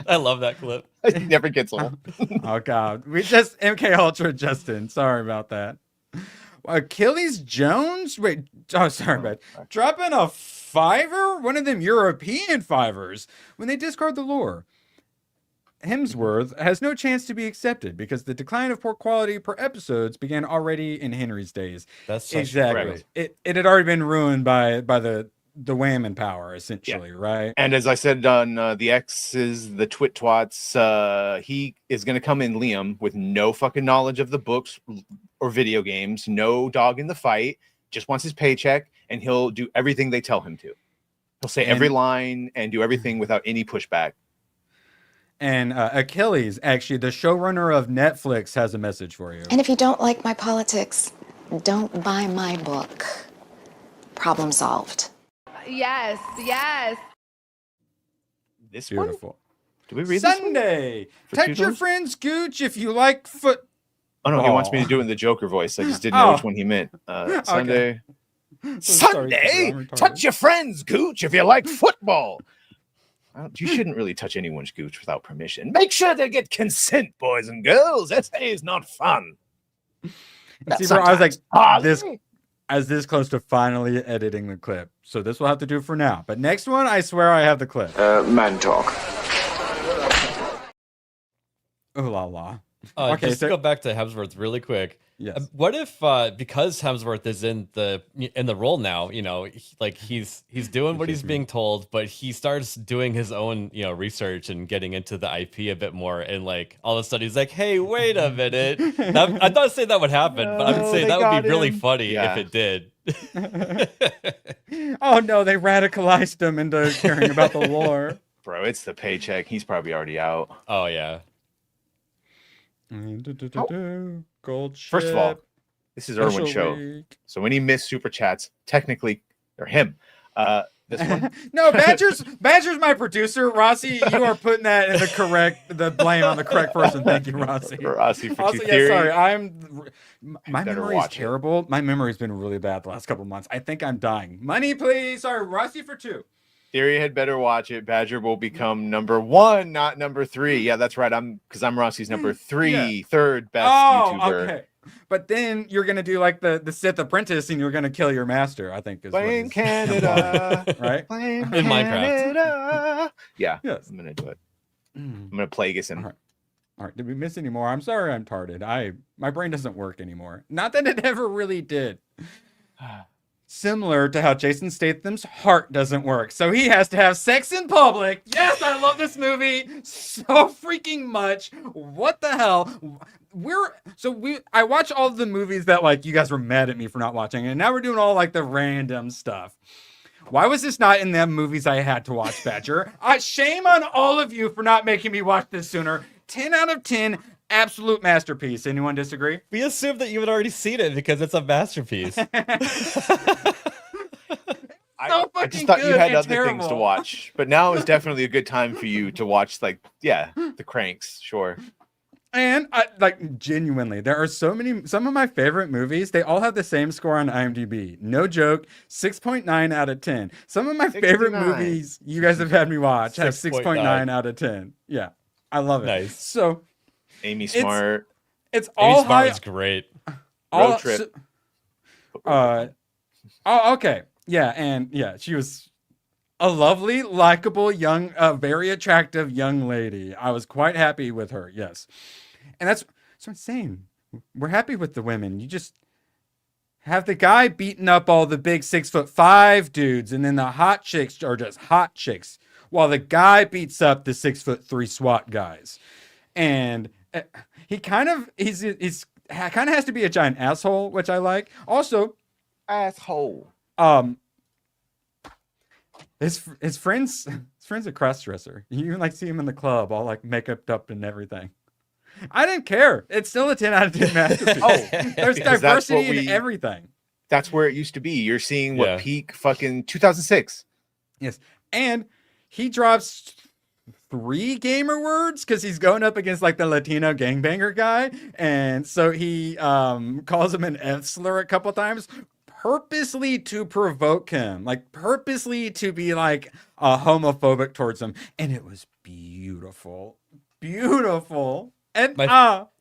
I love that clip. It never gets old. Oh god, we just MK Ultra Justin. Sorry about that. Achilles Jones. Wait. Oh, sorry, man. Dropping a $5, one of them European $5s when they discard the lore. Hemsworth has no chance to be accepted because the decline of poor quality per episodes began already in Henry's days. That's exactly. It had already been ruined by the wham and power, essentially, right? And as I said on the X's, the Twit Twats, he is going to come in, Liam, with no fucking knowledge of the books or video games, no dog in the fight, just wants his paycheck, and he'll do everything they tell him to. He'll say every line and do everything without any pushback. And Achilles, actually, the showrunner of Netflix, has a message for you. And if you don't like my politics, don't buy my book. Problem solved. Yes, yes. This Beautiful. one? Do we read Sunday. this one? Touch your friend's gooch if you like foot. Oh no, he wants me to do it in the Joker voice. I just didn't know which one he meant. Sunday. Sunday, touch your friend's gooch if you like football. You shouldn't really touch anyone's gooch without permission. Make sure they get consent, boys and girls. SA is not fun. See, bro, I was like, this close to finally editing the clip. So this will have to do for now. But next one, I swear I have the clip. Man talk. Oh la la. Okay, just to go back to Hemsworth really quick. Yes. What if because Hemsworth is in the role now, you know, he's doing what he's being told, but he starts doing his own, you know, research and getting into the IP a bit more, and like all of a sudden he's like, hey, wait a minute. I'm not saying that would happen, but I would say that would be really funny if it did. Oh no, they radicalized him into caring about the lore. Bro, it's the paycheck. He's probably already out. Oh yeah. Gold ship. First of all, this is Irwin's show. Week. So when he missed super chats, technically they're him. This one. No, Badger's my producer. Rossi, you are putting that in the blame on the correct person. Thank you, Rossi. Rossi for also, two yeah, theory. sorry, my Better memory is watch it. terrible. My memory's been really bad the last couple of months. I think I'm dying. Money, please. Sorry, Rossi for 2. Theory had better watch it. Badger will become number 1, not number 3. Yeah, that's right. I'm Rossi's number 3, third best YouTuber. Okay. But then you're gonna do like the Sith Apprentice, and you're gonna kill your master. I think is Blame Canada, right? Blame In Minecraft. Yeah, yes. I'm gonna do it. I'm gonna Plagueis him. All right. Did we miss any more? I'm sorry, I'm tarded. My brain doesn't work anymore. Not that it ever really did. Similar to how Jason Statham's heart doesn't work. So he has to have sex in public. Yes, I love this movie so freaking much. What the hell? I watch all the movies that like you guys were mad at me for not watching, and now we're doing all like the random stuff. Why was this not in the movies I had to watch, Badger? Shame on all of you for not making me watch this sooner. 10 out of 10. Absolute masterpiece. Anyone disagree? We assumed that you had already seen it because it's a masterpiece. I just thought you had other things to watch, but now is definitely a good time for you to watch, like, the Cranks, sure. And genuinely, there are some of my favorite movies. They all have the same score on IMDb. No joke, 6.9 out of 10. Some of my favorite movies you guys have had me watch have 6.9 out of 10. Yeah, I love it. Nice. So, Amy Smart. It's all Amy Smart high. is great. Road trip. Oh, okay. Yeah, and yeah, she was a lovely, likable, young, very attractive young lady. I was quite happy with her. Yes, and that's what I'm saying. We're happy with the women. You just have the guy beating up all the big 6'5" dudes, and then the hot chicks are just hot chicks, while the guy beats up the 6'3" SWAT guys. And he kind of he's kind of has to be a giant asshole, which I like. Also, asshole. His friend's a cross-dresser. You even like see him in the club, all like makeup up and everything. I didn't care. It's still a 10 out of 10 masterpiece. There's diversity in everything. That's where it used to be. You're seeing what peak fucking 2006. Yes, and he drops 3 gamer words because he's going up against like the Latino gangbanger guy, and so he calls him an F slur a couple times, purposely to provoke him, like purposely to be like homophobic towards him, and it was beautiful. And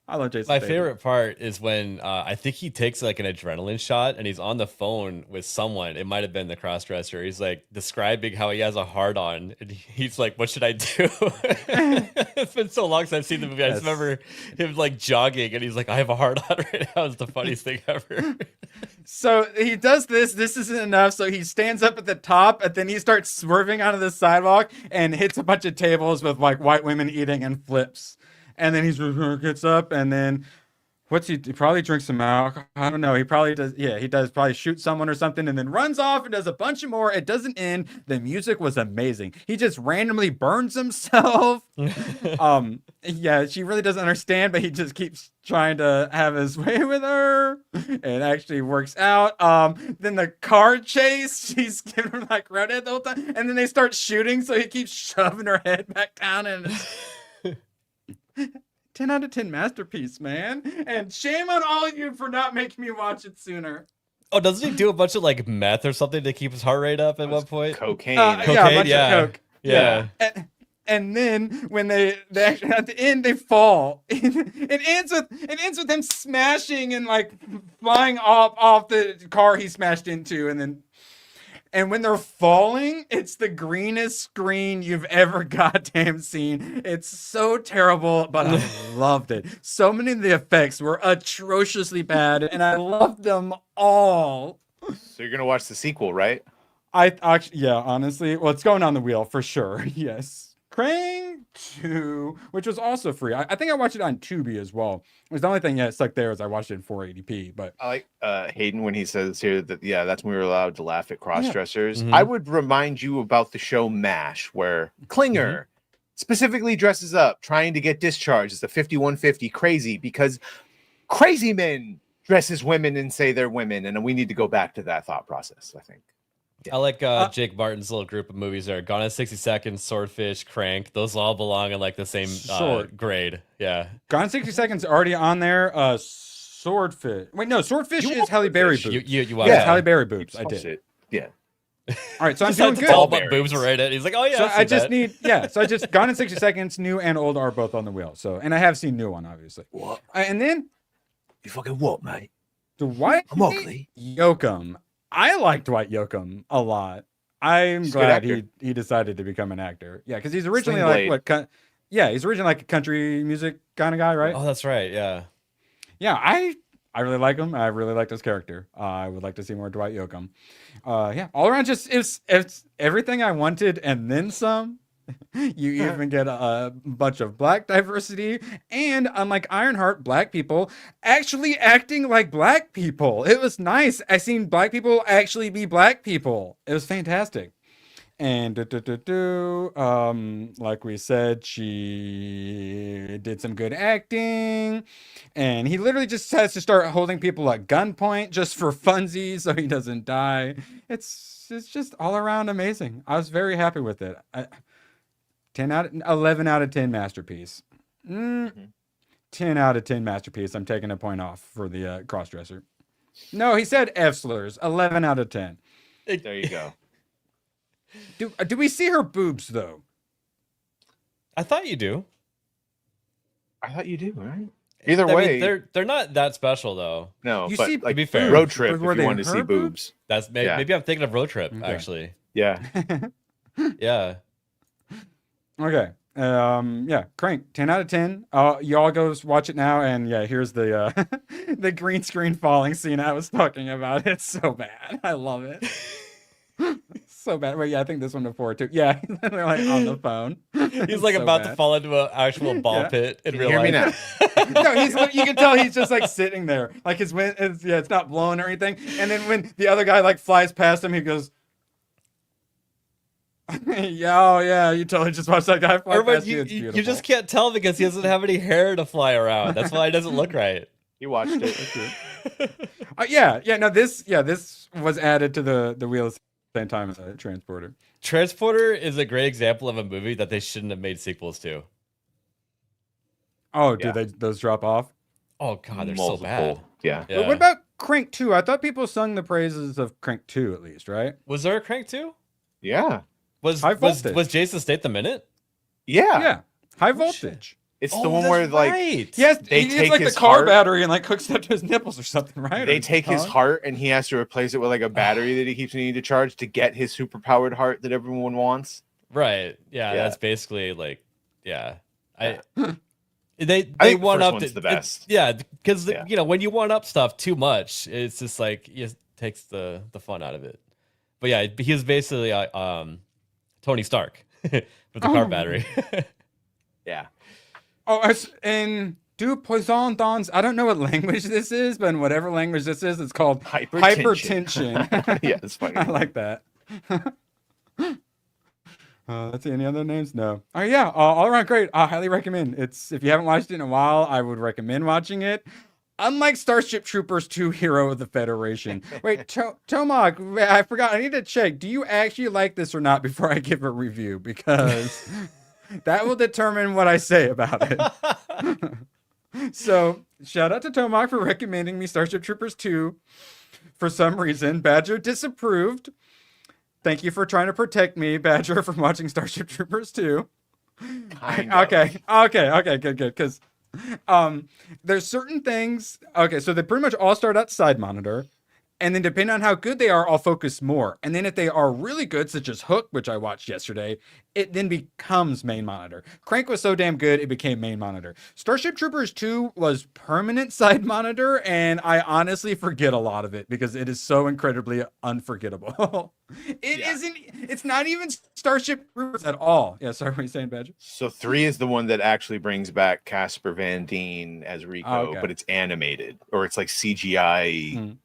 I love Jason. My favorite part is when I think he takes like an adrenaline shot and he's on the phone with someone. It might have been the crossdresser. He's like describing how he has a hard on, and he's like, "What should I do?" It's been so long since I've seen the movie. I just remember him like jogging, and he's like, "I have a hard on right now." It's the funniest thing ever. So he does this. This isn't enough. So he stands up at the top, and then he starts swerving onto the sidewalk and hits a bunch of tables with like white women eating and flips. And then he gets up, and then he probably drinks some alcohol. I don't know. He probably does. Yeah, he does probably shoot someone or something, and then runs off and does a bunch of more. It doesn't end. The music was amazing. He just randomly burns himself. Yeah, she really doesn't understand, but he just keeps trying to have his way with her. It actually works out. Then the car chase, she's giving her like redhead the whole time, and then they start shooting, so he keeps shoving her head back down, and 10 out of 10 masterpiece, man. And shame on all of you for not making me watch it sooner. Oh, doesn't he do a bunch of like meth or something to keep his heart rate up at one point? Cocaine. Yeah, a bunch of coke. Yeah. And then when they actually at the end they fall. It ends with them smashing and like flying off the car he smashed into, and when they're falling, it's the greenest screen you've ever goddamn seen. It's so terrible, but I loved it. So many of the effects were atrociously bad, and I loved them all. So you're gonna watch the sequel, right? I actually, yeah, honestly, well, it's going on the wheel for sure. Yes. Krang 2, which was also free. I think I watched it on Tubi as well. It was the only thing that stuck there is I watched it in 480p. But I like Hayden when he says here that that's when we were allowed to laugh at cross-dressers. I would remind you about the show MASH, where Klinger specifically dresses up trying to get discharged as the 5150 crazy because crazy men dress as women and say they're women, and we need to go back to that thought process, I think. I like Jake Martin's little group of movies there. Gone in 60 Seconds, Swordfish, Crank. Those all belong in like the same grade. Yeah. Gone in 60 Seconds already on there. Swordfish. Wait, no, Swordfish is Halle Berry boobs. You it's Halle Berry boobs. I did. It. Yeah. All right, so I'm doing good. All but boobs were right in. He's like, oh yeah. So I just need So I just Gone in 60 Seconds, new and old are both on the wheel. So, and I have seen new one obviously. What? And then you fucking what, mate? Dwight Yoakam. I like Dwight Yoakam a lot. I'm glad he decided to become an actor. Yeah, because he's originally he's originally like a country music kind of guy, right? Oh, that's right. Yeah. Yeah, I really like him. I really liked his character. I would like to see more Dwight Yoakam. Yeah, all around just it's everything I wanted and then some. You even get a bunch of black diversity, and unlike Ironheart, black people actually acting like black people. It was nice. I seen black people actually be black people. It was fantastic. And like we said, she did some good acting, and he literally just has to start holding people at gunpoint just for funsies so he doesn't die. It's just all around amazing. I was very happy with it. 11 out of 10 masterpiece. 10 out of 10 masterpiece. I'm taking a point off for the crossdresser. No, he said F slurs. 11 out of 10. There you go. Do we see her boobs though? I thought you do. I thought you do, right? Either I way, mean, they're not that special though. no, You but see like To be fair. road trip if Were you they wanted to see her boobs. That's Yeah. maybe I'm thinking of Road Trip actually. Yeah. Yeah. Okay. Yeah, Crank, 10 out of 10. Y'all go watch it now, and yeah, here's the the green screen falling scene I was talking about. It's so bad. I love it. So bad. Wait, yeah, I think this one before too. Yeah, they're like on the phone. He's like about to fall into an actual ball Yeah. pit in Can real you hear me life. now? No, you can tell he's just like sitting there, like his wind. It's not blowing or anything. And then when the other guy like flies past him, he goes, "Yeah, oh yeah, you totally just watched that guy fly Or past you, you. It's you beautiful." just can't tell because he doesn't have any hair to fly around. That's why it doesn't look right. You watched it. Yeah. No, this was added to the wheel at the same time as a Transporter. Transporter is a great example of a movie that they shouldn't have made sequels to. Oh, Yeah. do those drop off? Oh god, they're so bad. Yeah. But what about Crank 2? I thought people sung the praises of Crank 2 at least, right? Was there a Crank 2? Yeah. Was High was, voltage. was Jason Statham in it? Yeah. Yeah. High voltage. It's Oh, the one that's where like right. Yes, They he take needs like the his car heart- battery and like hooks it up to his nipples or something, right? they Or take his tongue? heart and he has to replace it with like a battery that he keeps needing to charge to get his superpowered heart that everyone wants. Right. Yeah, Yeah. that's basically like yeah. They I they think the one first up one's the best. Yeah, because Yeah. you know when you one up stuff too much, it's just like it takes the fun out of it. But yeah, he was basically Tony Stark with the car battery. Yeah. Oh, in Du Poisson Dons, I don't know what language this is, but in whatever language this is, it's called hypertension. Yeah, it's funny. I like that. Let's see, any other names? No. Oh yeah, all around great. I highly recommend. It's if you haven't watched it in a while, I would recommend watching it. Unlike Starship Troopers 2 Hero of the Federation. Wait, Tomak, I forgot. I need to check. Do you actually like this or not before I give a review? Because that will determine what I say about it. So, shout out to Tomak for recommending me Starship Troopers 2. For some reason, Badger disapproved. Thank you for trying to protect me, Badger, from watching Starship Troopers 2. Okay, good. Because there's certain things. Okay, so they pretty much all start out side monitor. And then depending on how good they are, I'll focus more. And then if they are really good, such as Hook, which I watched yesterday, it then becomes main monitor. Crank was so damn good, it became main monitor. Starship Troopers 2 was permanent side monitor, and I honestly forget a lot of it because it is so incredibly unforgettable. It's not even Starship Troopers at all. Yeah, sorry, what are you saying, Badger? So 3 is the one that actually brings back Casper Van Dien as Rico, Oh, okay. but it's animated or it's like CGI.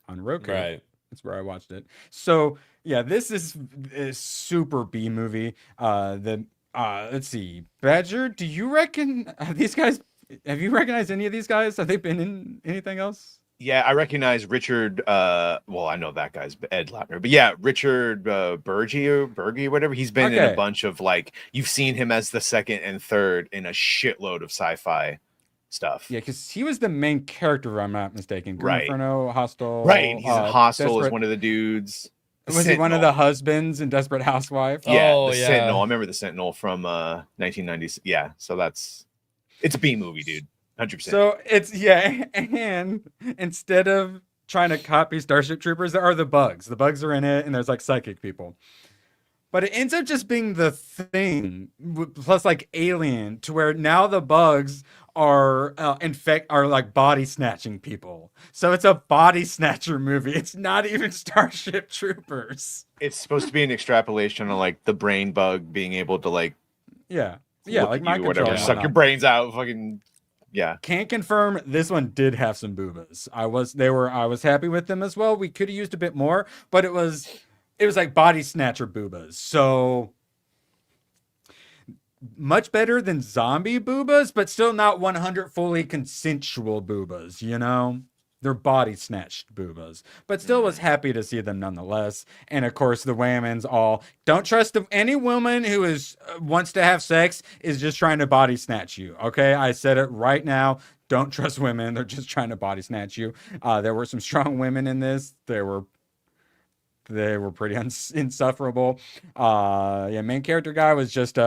On Roku. Right. That's where I watched it. So yeah, this is a super B movie. Let's see. Badger, do you reckon these guys have you recognized any of these guys? Have they been in anything else? Yeah, I recognize Richard. Well, I know that guy's Ed Latner, but yeah, Richard Bergie, whatever. He's been in Okay. a bunch of like you've seen him as the second and third in a shitload of sci-fi stuff. Yeah, because he was the main character, if I'm not mistaken. Green Right. Inferno, Hostel. Right, he's in Hostel as Desperate- one of the dudes. Was he one of the husbands in Desperate Housewife? Yeah, Oh, the yeah. Sentinel. I remember the Sentinel from 1990s. Yeah, so it's a B movie, dude. 100%. So and instead of trying to copy Starship Troopers, there are the bugs. The bugs are in it, and there's like psychic people. But it ends up just being the thing, plus like Alien, to where now the bugs are are like body snatching people. So it's a body snatcher movie. It's not even Starship Troopers. it's supposed to be an extrapolation of like the brain bug being able to like Yeah, look like at mind you, whatever, control and suck your whatnot. brains out, fucking yeah. Can't confirm this one did have some boobas. I was happy with them as well. We could have used a bit more, but it was like body snatcher boobas. So much better than zombie boobas, but still not 100 fully consensual boobas, you know? They're body snatched boobas, but still was happy to see them nonetheless. And of course, the women's all don't trust any woman who wants to have sex is just trying to body snatch you. Okay, I said it right now. Don't trust women; they're just trying to body snatch you. There were some strong women in this. They were pretty insufferable. Main character guy was just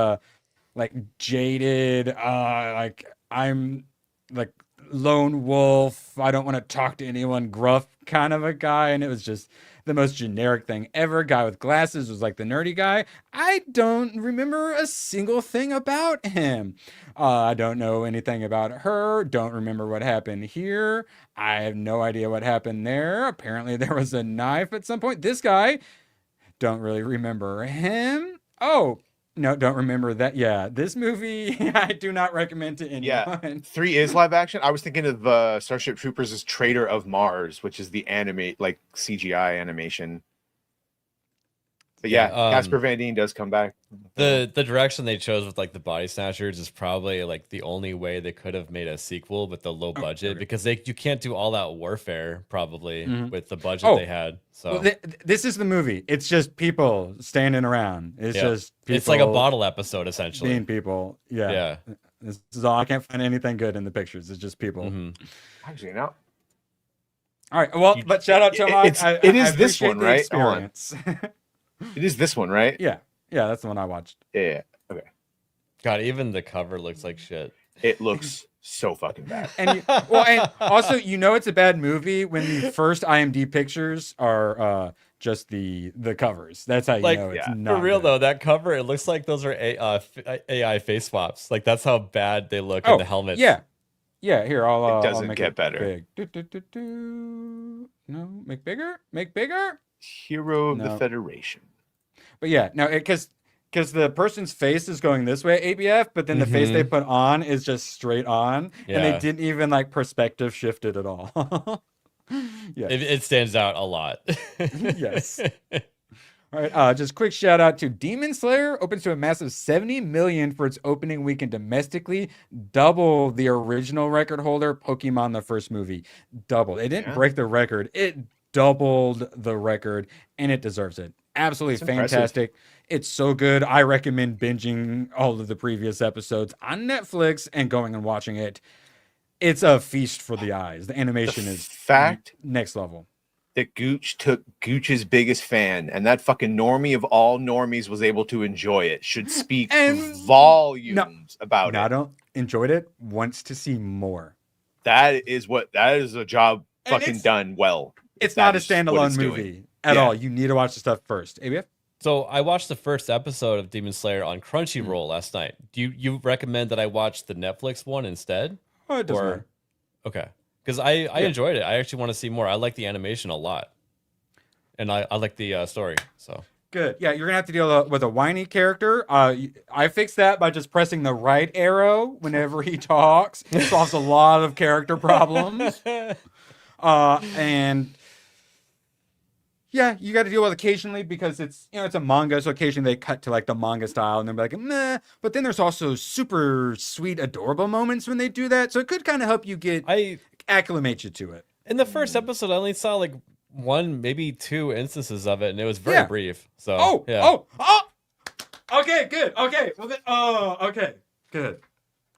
like jaded. Like I'm like lone wolf, I don't want to talk to anyone gruff kind of a guy. And it was just the most generic thing ever. Guy with glasses was like the nerdy guy. I don't remember a single thing about him. I don't know anything about her. Don't remember what happened here. I have no idea what happened there. Apparently there was a knife at some point. This guy, don't really remember him. Oh, no, don't remember that. Yeah, this movie I do not recommend to anyone. Yeah, 3 is live action. I was thinking of Starship Troopers' Traitor of Mars, which is the like CGI animation. But yeah, Casper Van Dien does come back. The direction they chose with like the Body Snatchers is probably like the only way they could have made a sequel with the low budget, because you can't do all that warfare probably with the budget they had. So well, this is the movie. It's just people standing around. It's just people. It's like a bottle episode essentially. Being people. Yeah. This is all. I can't find anything good in the pictures. It's just people. Actually, no. All right. Well, but shout out to it is this one, right? Experience. It is this one, right? Yeah, that's the one I watched. Yeah. Okay. God, even the cover looks like shit. It looks so fucking bad. And and also, it's a bad movie when the first IMDb pictures are just the covers. That's how you know it's not for real good. though. That cover, it looks like those are AI face swaps. Like that's how bad they look in the helmets. Yeah. Here, I'll. It doesn't I'll make get it better. Big. No, make bigger. Make bigger. Hero of the Federation. But yeah, no, because the person's face is going this way, ABF, but then the face they put on is just straight on, and they didn't even like perspective shift it at all. Yeah, it stands out a lot. Yes. All right, just quick shout out to Demon Slayer. Opens to a massive 70 million for its opening weekend domestically, double the original record holder, Pokemon the first movie. Double. It didn't break the record. It doubled the record, and it deserves it. Absolutely fantastic. It's so good. I recommend binging all of the previous episodes on Netflix and going and watching it. It's a feast for the eyes. The animation is next level. That Gooch took Gooch's biggest fan, and that fucking normie of all normies was able to enjoy it. Should speak volumes about it. I don't enjoyed it. Wants to see more. That is a job fucking done well. It's not a standalone movie at all. You need to watch the stuff first. ABF? So I watched the first episode of Demon Slayer on Crunchyroll last night. Do you recommend that I watch the Netflix one instead? Oh, it doesn't matter. Okay. Because I enjoyed it. I actually want to see more. I like the animation a lot. And I like the story. So good. Yeah, you're going to have to deal with a whiny character. I fixed that by just pressing the right arrow whenever he talks. It solves a lot of character problems. And yeah, you got to deal with occasionally because it's a manga, so occasionally they cut to like the manga style and they're like, meh. But then there's also super sweet, adorable moments when they do that. So it could kind of help you acclimate you to it. In the first episode, I only saw like 1, maybe 2 instances of it, and it was very brief. So okay, good. Okay, well then,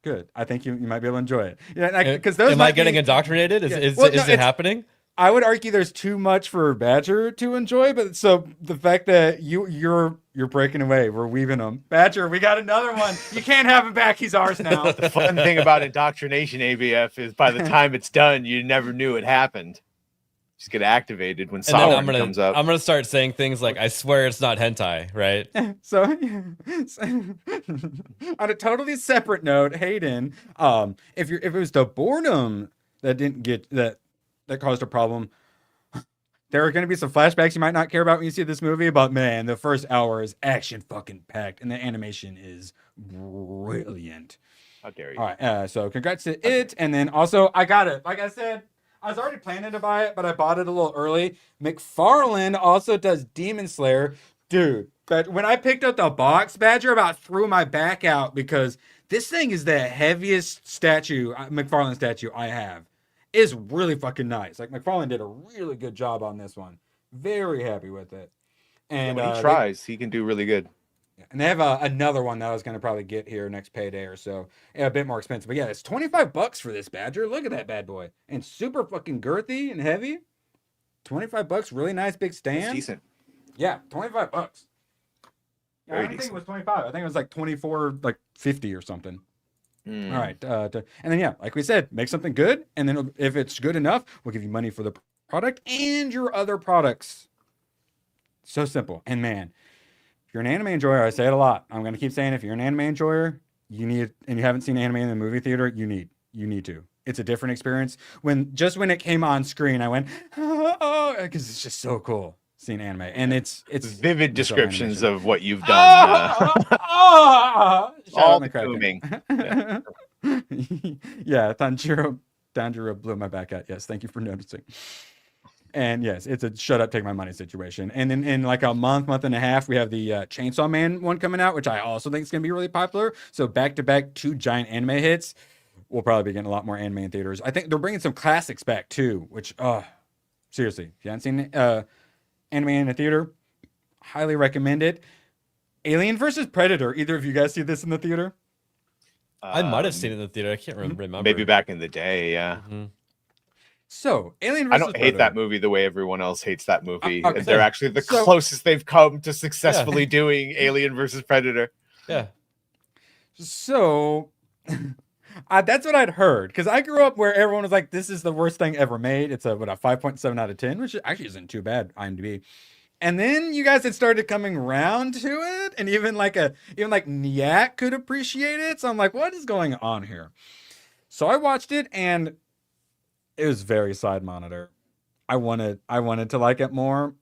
good. I think you might be able to enjoy it. Yeah, because those. Am I getting indoctrinated? Is it happening? I would argue there's too much for Badger to enjoy, but so the fact that you're breaking away, we're weaving them. Badger, we got another one. You can't have him back. He's ours now. The fun thing about indoctrination, ABF, is by the time it's done, you never knew it happened. Just get activated when sovereign comes up. I'm gonna start saying things like, "I swear it's not hentai," right? So, on a totally separate note, Hayden, if it was the boredom that didn't get that caused a problem, there are going to be some flashbacks you might not care about when you see this movie, but man, the first hour is action fucking packed, and the animation is brilliant. How dare you? All right, so congrats to it, and then also I got it. Like I said, I was already planning to buy it, but I bought it a little early. McFarlane also does Demon Slayer. Dude, but when I picked up the box, Badger about threw my back out because this thing is the heaviest McFarlane statue I have. Is really fucking nice. Like McFarlane did a really good job on this one. Very happy with it. And when he tries, he can do really good. And they have another one that I was going to probably get here next payday or so. Yeah, a bit more expensive. But yeah, it's $25 for this Badger. Look at that bad boy. And super fucking girthy and heavy. $25, really nice big stand. That's decent. Yeah, $25. Yeah, I don't think it was 25. I think it was like 24, like 50 or something. All right. And then, yeah, like we said, make something good. And then if it's good enough, we'll give you money for the product and your other products. So simple. And man, if you're an anime enjoyer, I say it a lot. I'm going to keep saying, if you're an anime enjoyer, you need, and you haven't seen anime in the movie theater, you need to. It's a different experience. When it came on screen, I went, oh, because it's just so cool seeing anime. And it's vivid descriptions of what you've done. All the booming. Yeah, Tanjiro blew my back out. Yes, thank you for noticing. And yes, it's a shut up, take my money situation. And then in like a month and a half, we have the Chainsaw Man one coming out, which I also think is going to be really popular. So back to back, 2 giant anime hits. We'll probably be getting a lot more anime in theaters. I think they're bringing some classics back too, which, seriously, if you haven't seen anime in a theater, highly recommend it. Alien versus Predator. Either of you guys see this in the theater? I might have seen it in the theater. I can't remember. Maybe back in the day, yeah. So, Alien I versus don't hate that movie the way everyone else hates that movie. Okay. They're actually the closest they've come to successfully doing Alien versus Predator. Yeah. So, that's what I'd heard. Because I grew up where everyone was like, this is the worst thing ever made. It's a 5.7 out of 10, which actually isn't too bad, IMDb. And then you guys had started coming around to it, and even Nyak could appreciate it. So I'm like, what is going on here? So I watched it, and it was very side monitor. I wanted to like it more.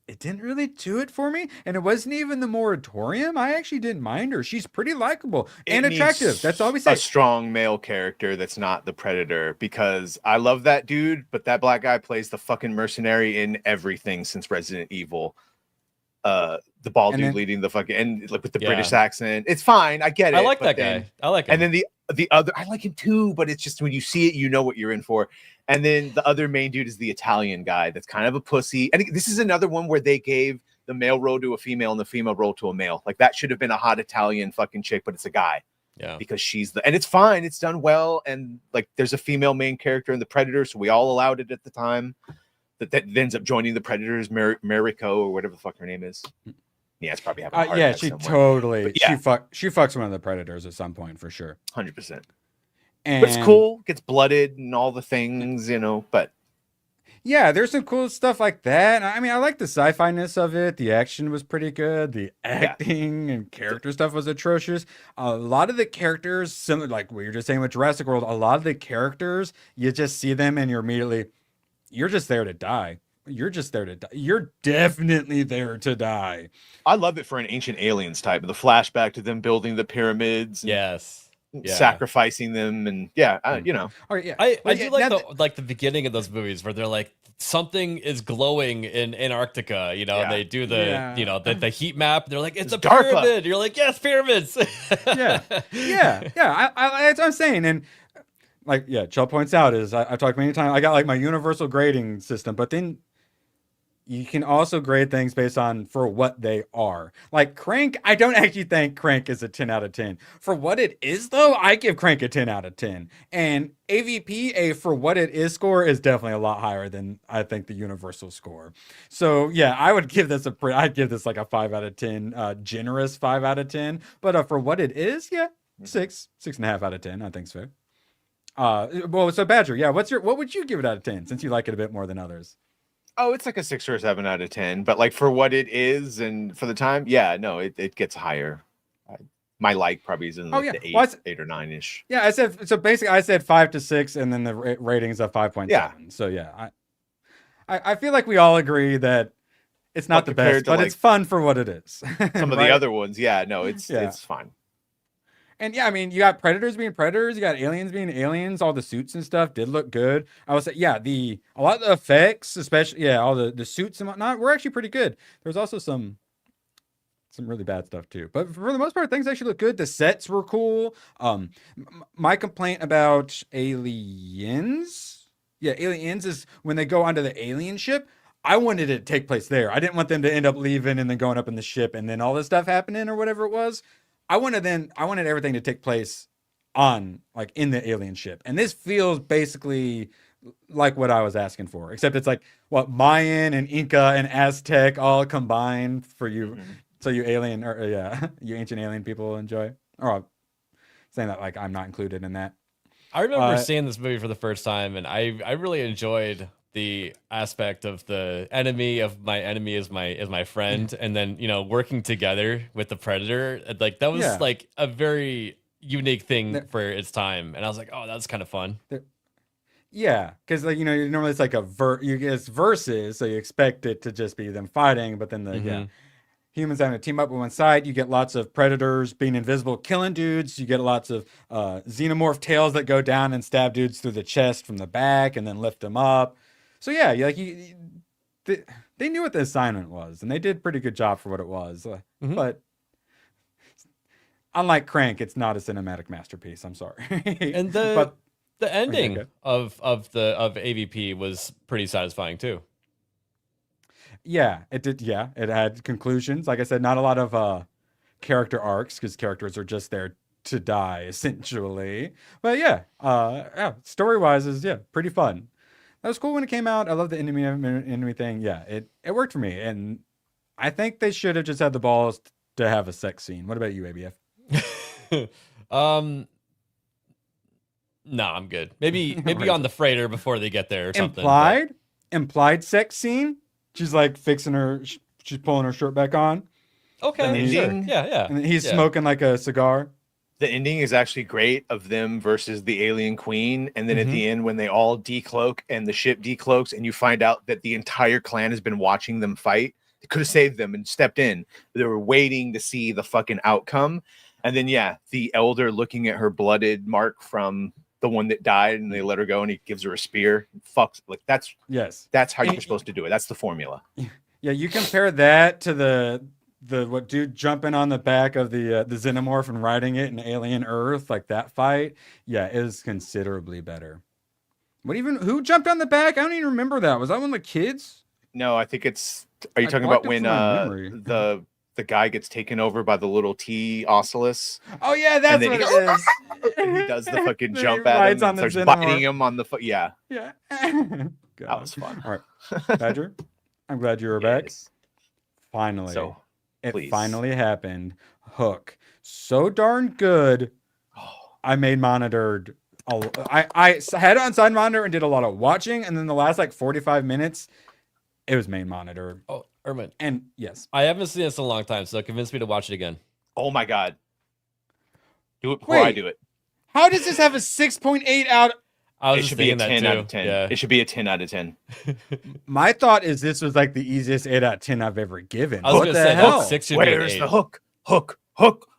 It didn't really do it for me, and it wasn't even the Moratorium. I actually didn't mind her. She's pretty likable and attractive. That's all we say. A strong male character that's not the Predator, because I love that dude, but that black guy plays the fucking mercenary in everything since Resident Evil. The bald dude leading the fucking, and like with the British accent. It's fine. I get it. I like that guy. I like him. And then the other, I like him too, but it's just when you see it, you know what you're in for. And then the other main dude is the Italian guy that's kind of a pussy. And this is another one where they gave the male role to a female and the female role to a male. Like that should have been a hot Italian fucking chick, but it's a guy. Yeah. Because she's and it's fine. It's done well. And like there's a female main character in the Predator, so we all allowed it at the time. That ends up joining the Predators, Mariko or whatever the fuck her name is. Yeah, it's probably having a heart attack she somewhere. totally. But yeah. She fucks one of the Predators at some point for sure. 100%. And but it's cool. Gets blooded and all the things, but yeah, there's some cool stuff like that. I mean, I like the sci-fi-ness of it. The action was pretty good. The acting and character stuff was atrocious. A lot of the characters, similar like what you're just saying with Jurassic World, a lot of the characters, you just see them and you're just there to die. You're just there to die. You're definitely there to die. I love it for an Ancient Aliens type. The flashback to them building the pyramids. Yes. Yeah. Sacrificing them and Oh, yeah. I do like the beginning of those movies where they're like something is glowing in Antarctica, and they do the heat map. They're like, it's a DARPA. pyramid. You're like, yes, pyramids. yeah. That's what I'm saying. And like, Chell points out is I've talked many times. I got like my universal grading system, but then you can also grade things based on for what they are. Like Crank, I don't actually think Crank is a 10 out of 10. For what it is, though, I give Crank a 10 out of 10. And AVP, for what it is score is definitely a lot higher than I think the universal score. So yeah, I would give this I'd give this like a 5 out of 10, generous 5 out of 10. But for what it is, 6.5 out of 10, I think so. So Badger, what would you give it out of 10 since you like it a bit more than others? Oh, it's like a 6 or 7 out of 10. But like for what it is and for the time, it gets higher. My like probably is in the 8 or 9-ish. Yeah, I said so. Basically, I said 5 to 6, and then the ratings of 5.7. Yeah. So I feel like we all agree that it's not the best, but it's fun for what it is. Some of the other ones, it's fine. And yeah, I mean, you got Predators being Predators, you got Aliens being Aliens. All the suits and stuff did look good. I would say, a lot of the effects, especially, all the suits and whatnot, were actually pretty good. There's also some really bad stuff too, but for the most part, things actually look good. The sets were cool. My complaint about Aliens is when they go onto the alien ship. I wanted it to take place there. I didn't want them to end up leaving and then going up in the ship and then all this stuff happening or whatever it was. I wanted everything to take place in the alien ship. And this feels basically like what I was asking for, except it's like Mayan and Inca and Aztec all combined for you. Mm-hmm. So you you ancient alien people enjoy. saying that like I'm not included in that. I remember seeing this movie for the first time, and I really enjoyed the aspect of the enemy is my friend, and then working together with the predator. Like that was like a very unique thing for its time, and I was like, oh, that's kind of fun. Yeah, because like normally it's like it's versus, so you expect it to just be them fighting, but then humans having to team up with one side. You get lots of predators being invisible, killing dudes. You get lots of xenomorph tails that go down and stab dudes through the chest from the back and then lift them up. So yeah, they knew what the assignment was, and they did a pretty good job for what it was. But unlike Crank, it's not a cinematic masterpiece. I'm sorry. And the ending of AVP was pretty satisfying too. Yeah, it did. Yeah, it had conclusions. Like I said, not a lot of character arcs because characters are just there to die essentially. But yeah, story wise is pretty fun. That was cool when it came out. I love the enemy thing. Yeah, it worked for me, and I think they should have just had the balls to have a sex scene. What about you, ABF? No, I'm good. Maybe right. On the freighter before they get there or something. Implied sex scene. She's like she's pulling her shirt back on. Okay, sure. Yeah. And he's smoking like a cigar. The ending is actually great of them versus the alien queen. And then at the end, when they all decloak and the ship decloaks and you find out that the entire clan has been watching them fight, they could have saved them and stepped in. They were waiting to see the fucking outcome. And then, the elder looking at her blooded mark from the one that died, and they let her go, and he gives her a spear. Fucks, like that's how you're supposed to do it. That's the formula. Yeah, you compare that to the what dude jumping on the back of the xenomorph and riding it in Alien Earth, like that fight. Yeah, it is considerably better. Who jumped on the back? I don't even remember that. Was that one of the kids? No, I think it's. Are you talking about when the guy gets taken over by the little T Oculus? Oh yeah, that's what it is. And he does the fucking jump at him and starts biting him on the foot. Yeah. That was fun. All right, Badger, I'm glad you were back. Finally, it finally happened. Hook, so darn good. I made monitored. I had it on side monitor and did a lot of watching, and then the last like 45 minutes, it was main monitored. Oh, Ermin. And yes, I haven't seen this in a long time, so it convinced me to watch it again. Oh my god. Do it before I do it. How does this have a 6.8 out? It should be a 10 out of 10. Yeah. It should be a 10 out of 10. My thought is this was like the easiest 8 out of 10 I've ever given. I was going to say, hell? 6 should Where's be the hook? Hook.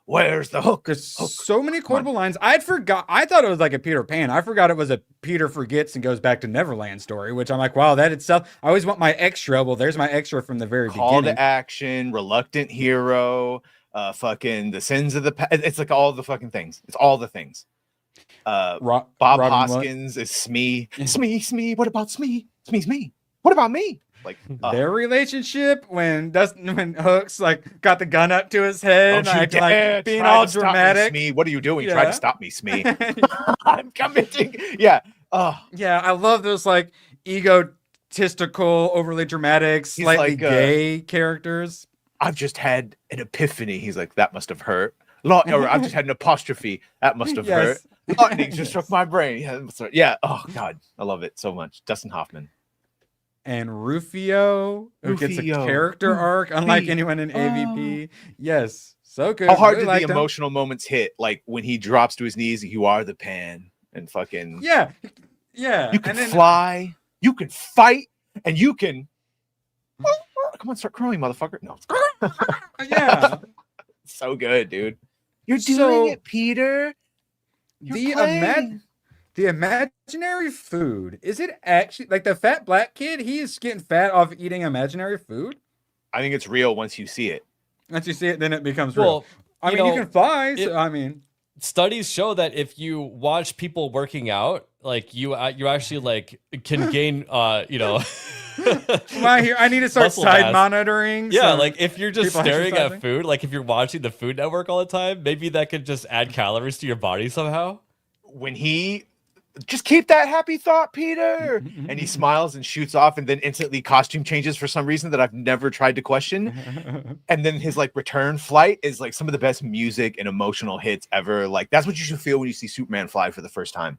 Where's the hook? There's so many quotable lines. I thought it was like a Peter Pan. I forgot it was a Peter Forgets and Goes Back to Neverland story, which I'm like, wow, that itself. I always want my extra. Well, there's my extra from the very beginning. Call to action, reluctant hero, fucking the sins of the past. It's like all the fucking things. It's all the things. Bob Hoskins is Smee. Smee. What about Smee? Smee's me. What about me? Like their relationship when Hook's like got the gun up to his head, like being all dramatic. Me, what are you doing? Try to stop me, Smee. I'm committing. Yeah. Yeah. I love those like egotistical, overly dramatic, slightly like, gay characters. I've just had an epiphany. He's like, that must have hurt. Or I've just had an apostrophe. That must have hurt. Lightning just struck my brain. Yeah. Oh God, I love it so much. Dustin Hoffman. And Rufio, who gets a character arc, unlike anyone in AVP. Yes, so good. How hard did the emotional moments hit? Like when he drops to his knees, "You are the pan," and fucking yeah. You can fly, you can fight, and you can. Come on, start crying, motherfucker! No. Yeah. So good, dude. You're doing it, Peter. The imaginary food, is it actually like the fat black kid? He is getting fat off eating imaginary food. I think it's real once you see it. Once you see it, then it becomes real. I mean, you can fly. Studies show that if you watch people working out, like you actually like can gain, I need to start side monitoring. Yeah, like if you're just staring at food, like if you're watching the Food Network all the time, maybe that could just add calories to your body somehow. When he just keep that happy thought, Peter. And he smiles and shoots off, and then instantly costume changes for some reason that I've never tried to question. And then his like return flight is like some of the best music and emotional hits ever. Like that's what you should feel when you see Superman fly for the first time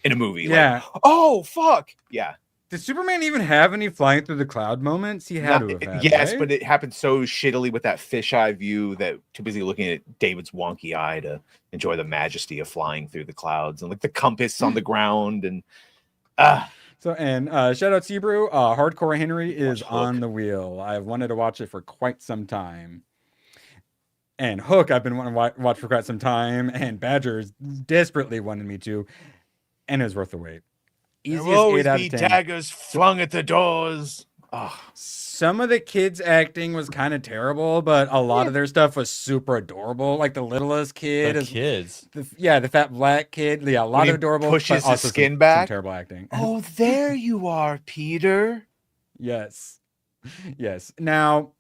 in a movie. Yeah. Like, oh fuck. Yeah. Did Superman even have any flying through the cloud moments? He had to have had, yes, right? but it happened so shittily with that fisheye view that too busy looking at David's wonky eye to enjoy the majesty of flying through the clouds and like the compass on the ground and So and shout out Sebrew, Hardcore Henry is on the wheel. I've wanted to watch it for quite some time. And Hook, I've been wanting to watch for quite some time, and Badgers desperately wanted me to, and it was worth the wait. Easiest 8 out of 10. Daggers flung at the doors. Oh. Some of the kids' acting was kind of terrible, but a lot of their stuff was super adorable. Like the littlest kid, the fat black kid, a lot of adorable. Pushes but his also skin some back. terrible acting. Oh, there you are, Peter. Yes. Now,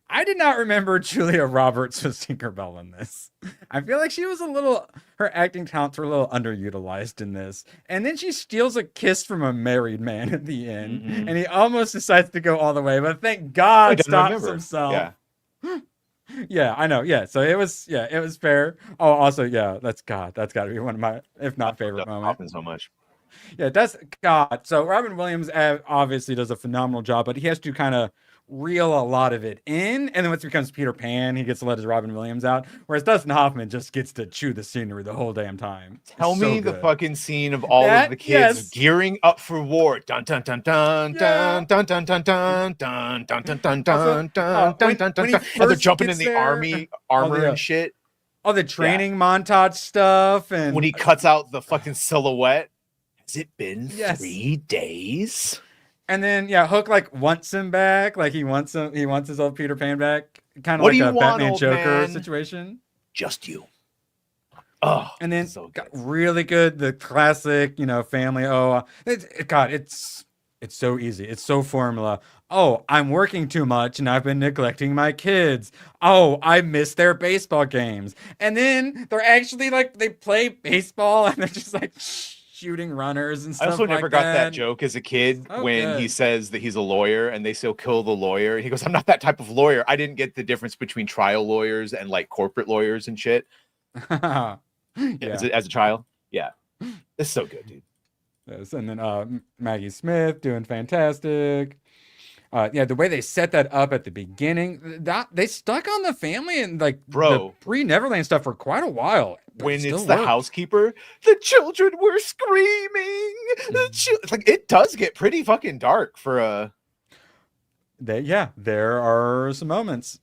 I did not remember Julia Roberts was Tinkerbell in this. I feel like she was her acting talents were a little underutilized in this. And then she steals a kiss from a married man at the end. And he almost decides to go all the way, but thank God stops himself. Yeah. Yeah, I know. Yeah. So it was fair. Oh, also, that's got to be one of my, if not favorite moments. So much. Yeah, that's God. So Robin Williams obviously does a phenomenal job, but he has to kind of reel a lot of it in, and then once he becomes Peter Pan, he gets to let his Robin Williams out, whereas Dustin Hoffman just gets to chew the scenery the whole damn time. Tell me the fucking scene of all of the kids gearing up for war. Dun dun dun dun dun dun dun dun dun dun dun dun dun dun dun dun dun. And they're jumping in the armor and shit. All the training montage stuff, and when he cuts out the fucking silhouette. Has it been 3 days? And then Hook like wants him back, like he wants his old Peter Pan back, kind of like a Batman Joker situation. Just you. Oh, and then got really good, the classic, family. Oh, it's so easy. It's so formula. Oh, I'm working too much and I've been neglecting my kids. Oh, I miss their baseball games. And then they're actually like they play baseball and they're just like shooting runners and stuff. I also never got that joke as a kid when he says that he's a lawyer and they still kill the lawyer. He goes, I'm not that type of lawyer. I didn't get the difference between trial lawyers and like corporate lawyers and shit. As a child. Yeah. It's so good, dude. Yes. And then Maggie Smith doing fantastic. The way they set that up at the beginning, that they stuck on the family and like the pre-Neverland stuff for quite a while. When it's the housekeeper, the children were screaming. Like it does get pretty fucking dark for a. There are some moments.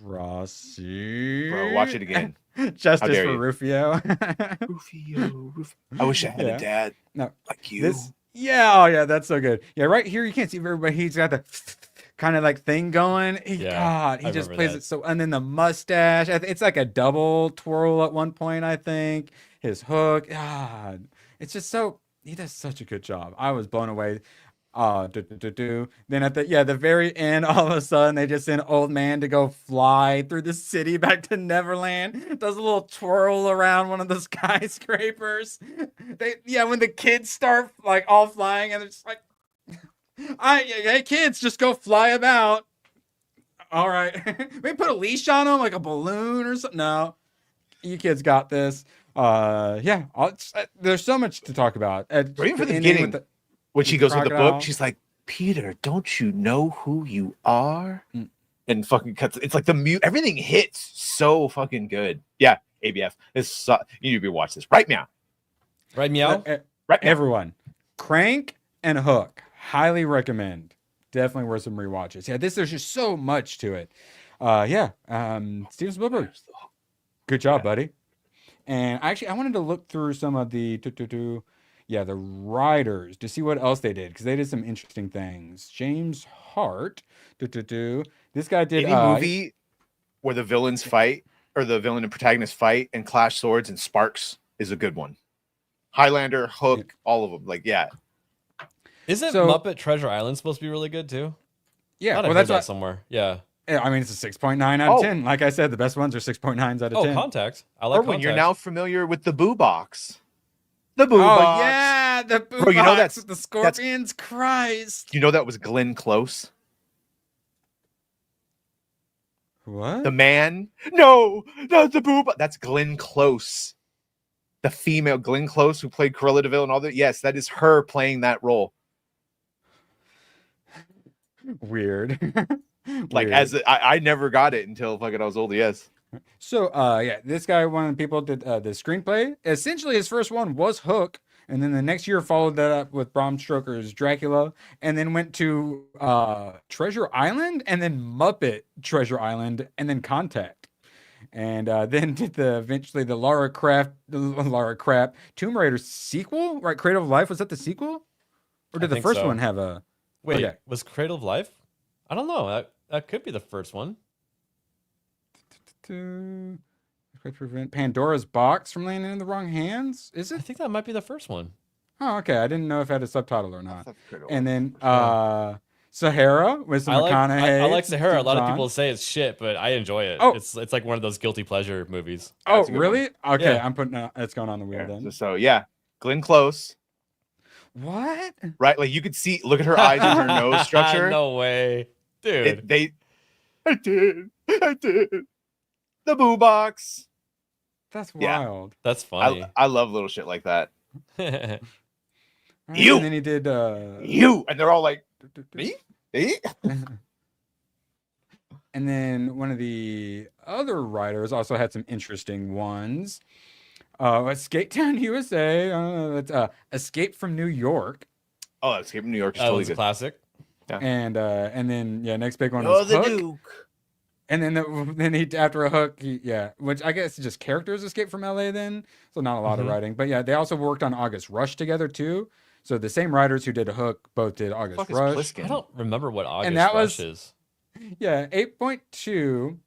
Rossi, bro, watch it again. Justice for Rufio. Rufio. I wish I had a dad like you. That's so good. Yeah, right here you can't see everybody. He's got the kind of like thing going. He just plays it so. And then the mustache. It's like a double twirl at one point. I think his hook. God, it's just so. He does such a good job. I was blown away. Then at the very end, all of a sudden they just send old man to go fly through the city back to Neverland. Does a little twirl around one of the skyscrapers. When the kids start like all flying and they're just like, hey kids, just go fly about. All right, we put a leash on them like a balloon or something. No, you kids got this. There's so much to talk about. Right for the beginning. When she goes with the book, she's like, Peter, don't you know who you are? And fucking cuts. It's like everything hits so fucking good. Yeah, ABF. You need to watch this right now. Right meow? Right now. Everyone. Crank and Hook. Highly recommend. Definitely worth some rewatches. Yeah, there's just so much to it. Steven Spielberg. Good job, buddy. And actually, I wanted to look through some of the the writers to see what else they did, because they did some interesting things. James Hart. This guy did any movie where the villains fight, or the villain and protagonist fight and clash swords and sparks is a good one. Highlander, Hook, all of them. Like, yeah. Isn't Muppet Treasure Island supposed to be really good too? Yeah, well, that's that somewhere. Yeah. I mean, it's a 6.9 out of 10. Like I said, the best ones are 6.9s out of 10. Contacts. I like Contacts. You're now familiar with the Boo Box. The boo Oh box. yeah, the boo Bro, you know box that's- with the scorpions. Christ. You know that was Glenn Close? What? The man? No, not the boo box. That's Glenn Close. The female Glenn Close who played Cruella DeVille and all that. Yes, that is her playing that role. Weird. Like Weird. I never got it until fucking I was old. Yes. So, yeah, this guy, one of the people did the screenplay. Essentially, his first one was Hook, and then the next year followed that up with Bram Stoker's Dracula, and then went to Treasure Island, and then Muppet Treasure Island, and then Contact, and then did eventually the Lara Croft Tomb Raider sequel, right? Cradle of Life, was that the sequel, or did the think first so. one have a? Wait, Okay. was Cradle of Life? I don't know. That could be the first one. To prevent Pandora's box from landing in the wrong hands? Is I it? think that might be the first one. Oh, okay. I didn't know if it had a subtitle or not. That's Cradle And of then Sahara with some McConaughey. I like Sahara. A lot of Steve people Zahn. say it's shit, but I enjoy it. Oh. It's like one of those guilty pleasure movies. Oh, That's a good really? Okay, Yeah. I'm putting it's going on the wheel Yeah. then. So yeah, Glenn Close. What? Right, like you could see. Look at her eyes and her nose structure. No way, dude. I did. The boo box. That's Yeah. wild. That's funny. I love little shit like that. All right, You. And then he did You and they're all like, me? Me? And then one of the other writers also had some interesting ones. Escape Town USA. That's Escape from New York. Oh, Escape from New York is That totally was a good. classic. And then next big one Oh, was the Hook. Duke. And then he after a Hook, which I guess just characters escape from LA then, so not a lot of writing. But yeah, they also worked on August Rush together too. So the same writers who did a Hook both did August Fuck is Rush. Pliskin? I don't remember what August that Rush was- is. Yeah, 8.2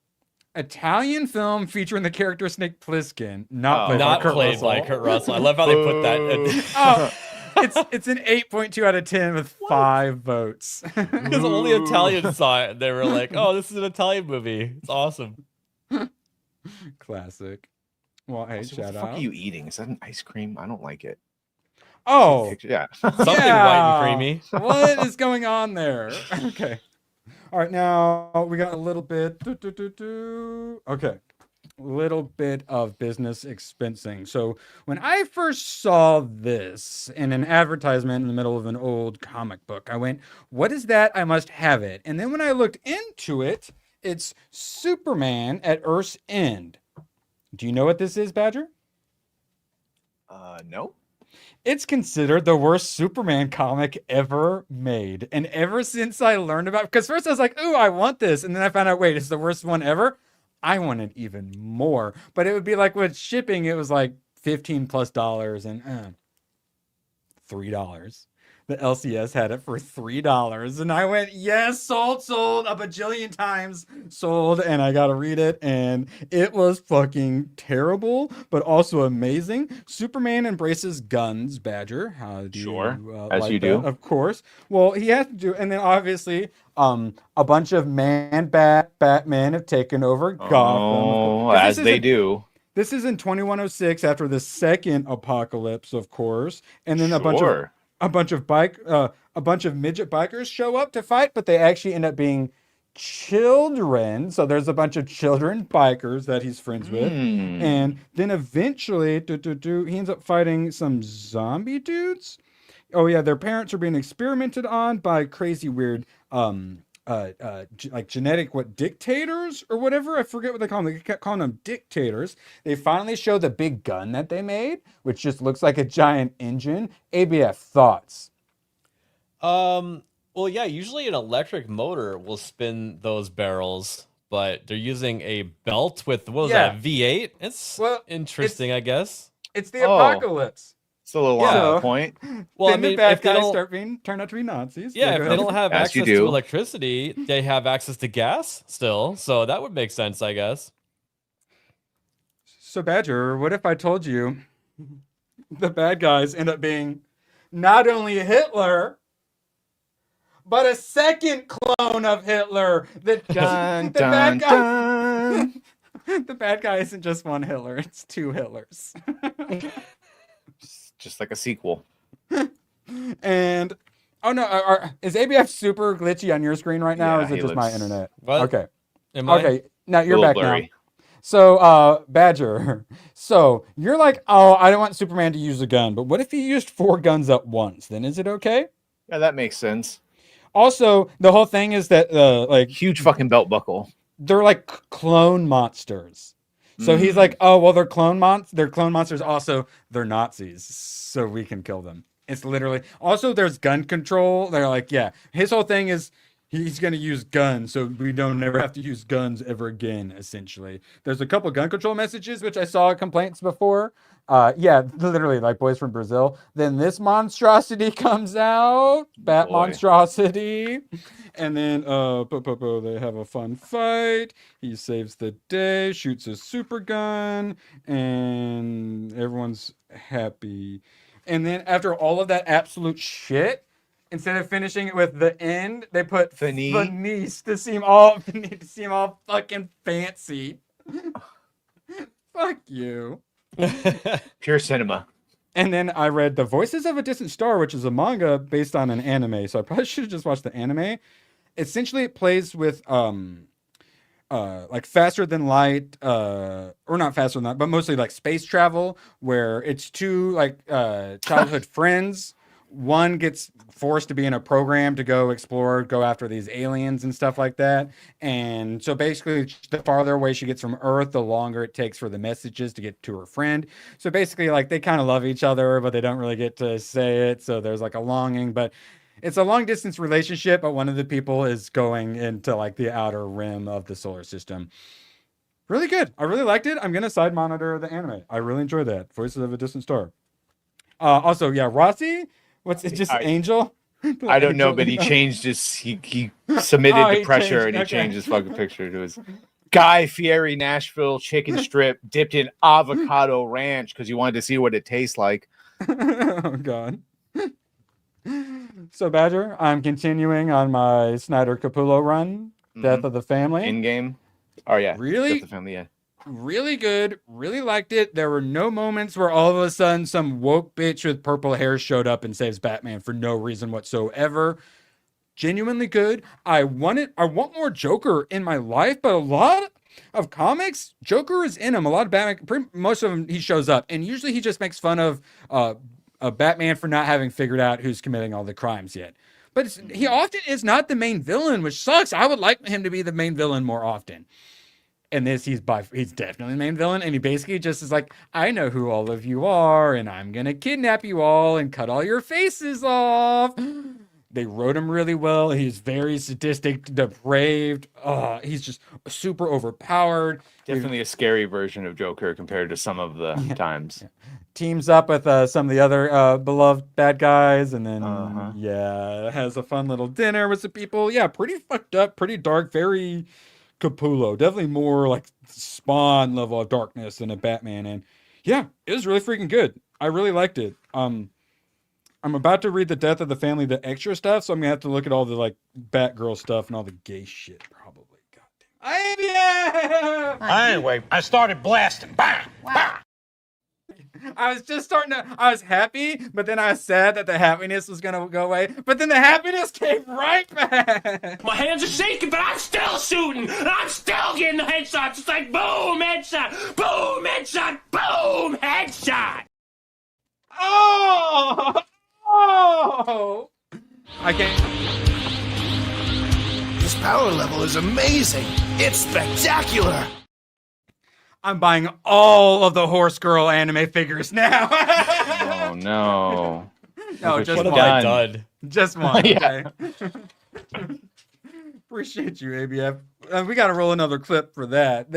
Italian film featuring the character Snake Plissken, not played by Not Kurt played Russell. by Kurt Russell. I love how they put that. Oh, it's an 8.2 out of 10 with 5 votes. Because only Italians saw it. They were like, "Oh, this is an Italian movie. It's awesome." Classic. Well, hey, Also, what shout the fuck out. are you eating? Is that an ice cream? I don't like it. Oh, Yeah. Something yeah. white and creamy. What is going on there? Okay. All right, now we got a little bit. Okay. Little bit of business expensing. So when I first saw this in an advertisement in the middle of an old comic book, I went, what is that? I must have it. And then when I looked into it, it's Superman at Earth's End. Do you know what this is, Badger? No. It's considered the worst Superman comic ever made. And ever since I learned about it, because first I was like, ooh, I want this. And then I found out, wait, it's the worst one ever. I wanted even more. But it would be like with shipping, it was like $15+ and $3. The LCS had it for $3. And I went, yes, sold, a bajillion times sold. And I got to read it. And it was fucking terrible, but also amazing. Superman embraces guns, Badger. How do Sure, you as like you that? do. Of course. Well, he has to do. And then obviously, a bunch of Batman have taken over Gotham. Oh, 'Cause as this they isn't- do. This is in 2106 after the second apocalypse, of course. And then a bunch of midget bikers show up to fight, but they actually end up being children. So there's a bunch of children bikers that he's friends with. And then eventually he ends up fighting some zombie dudes. Oh yeah, their parents are being experimented on by crazy weird like genetic dictators or whatever. I forget what they call them. They kept calling them dictators. They finally show the big gun that they made, which just looks like a giant engine. ABF, thoughts? Well, yeah. Usually, an electric motor will spin those barrels, but they're using a belt with what was that? V8. It's interesting, I guess. It's the apocalypse. It's a little on point. Well, I Then the mean, bad if they guys don't turn out to be Nazis. Yeah, Go if they ahead. don't have As you access to do. electricity, they have access to gas still. So that would make sense, I guess. So Badger, what if I told you the bad guys end up being not only Hitler, but a second clone of Hitler? The bad guy. The bad guy isn't just one Hitler; it's two Hitlers. just like a sequel. And oh no, is ABF super glitchy on your screen right now? Or is it he just my looks- internet? What? Okay. Am I? Okay. Now you're Little back blurry. now. So, Badger, so you're like, oh, I don't want Superman to use a gun, but what if he used 4 guns at once? Then is it okay? Yeah, that makes sense. Also, the whole thing is that like Huge fucking belt buckle. they're like clone monsters. So he's like, oh well, they're clone monsters. Also, they're Nazis, so we can kill them. It's literally. Also, there's gun control. They're like, yeah, his whole thing is he's gonna use guns, so we don't never have to use guns ever again. Essentially, there's a couple gun control messages which I saw complaints before. Yeah, literally like boys from Brazil. Then this monstrosity comes out, Bat Boy. monstrosity, and then they have a fun fight. He saves the day, shoots a super gun, and everyone's happy. And then after all of that absolute shit, instead of finishing it with the end, they put Finis to seem all fucking fancy. Fuck you. Pure cinema. And then I read The Voices of a Distant Star, which is a manga based on an anime. So I probably should have just watched the anime. Essentially, it plays with like faster than light, or not faster than light, but mostly like space travel, where it's 2 like childhood friends. One gets forced to be in a program to go explore, go after these aliens and stuff like that. And so basically, the farther away she gets from Earth, the longer it takes for the messages to get to her friend. So basically, like they kind of love each other, but they don't really get to say it. So there's like a longing, but it's a long distance relationship. But one of the people is going into like the outer rim of the solar system. Really good. I really liked it. I'm going to side monitor the anime. I really enjoyed that. Voices of a Distant Star. Also, yeah, Rossi. What's it? Just Angel? I don't know, but he changed his. He submitted to pressure changed, and he okay. changed his fucking picture to his Guy Fieri Nashville chicken strip dipped in avocado ranch because you wanted to see what it tastes like. Oh God. So Badger, I'm continuing on my Snyder Capullo run. Death of the Family. In game. Oh yeah. Really? Death of the Family. Yeah. Really good. Really liked it. There were no moments where all of a sudden some woke bitch with purple hair showed up and saves Batman for no reason whatsoever. Genuinely good. I want more Joker in my life, but a lot of comics, Joker is in them. A lot of Batman, most of them, he shows up, and usually he just makes fun of Batman for not having figured out who's committing all the crimes yet. But he often is not the main villain, which sucks. I would like him to be the main villain more often. And this, he's definitely the main villain, and he basically just is like, I know who all of you are, and I'm gonna kidnap you all and cut all your faces off. They wrote him really well. He's very sadistic, depraved. He's just super overpowered. Definitely a scary version of Joker compared to some of the times. Yeah. Teams up with some of the other beloved bad guys, and then has a fun little dinner with some people. Yeah, pretty fucked up, pretty dark, very Capullo. Definitely more like Spawn level of darkness than a Batman. And yeah, it was really freaking good. I really liked it. I'm about to read The Death of the Family, the extra stuff, so I'm gonna have to look at all the like Batgirl stuff and all the gay shit probably. Goddamn. Anyway, I started blasting. Bang! Bang! I was happy, but then I was sad that the happiness was gonna go away. But then the happiness came right back. My hands are shaking, but I'm still shooting. I'm still getting the headshots. It's like boom, headshot, boom, headshot, boom, headshot. Oh! I can't. This power level is amazing. It's spectacular. I'm buying all of the Horse Girl anime figures now. Oh no. No, just what one. have I done? Just one. Yeah. Okay. Appreciate you, ABF. We got to roll another clip for that.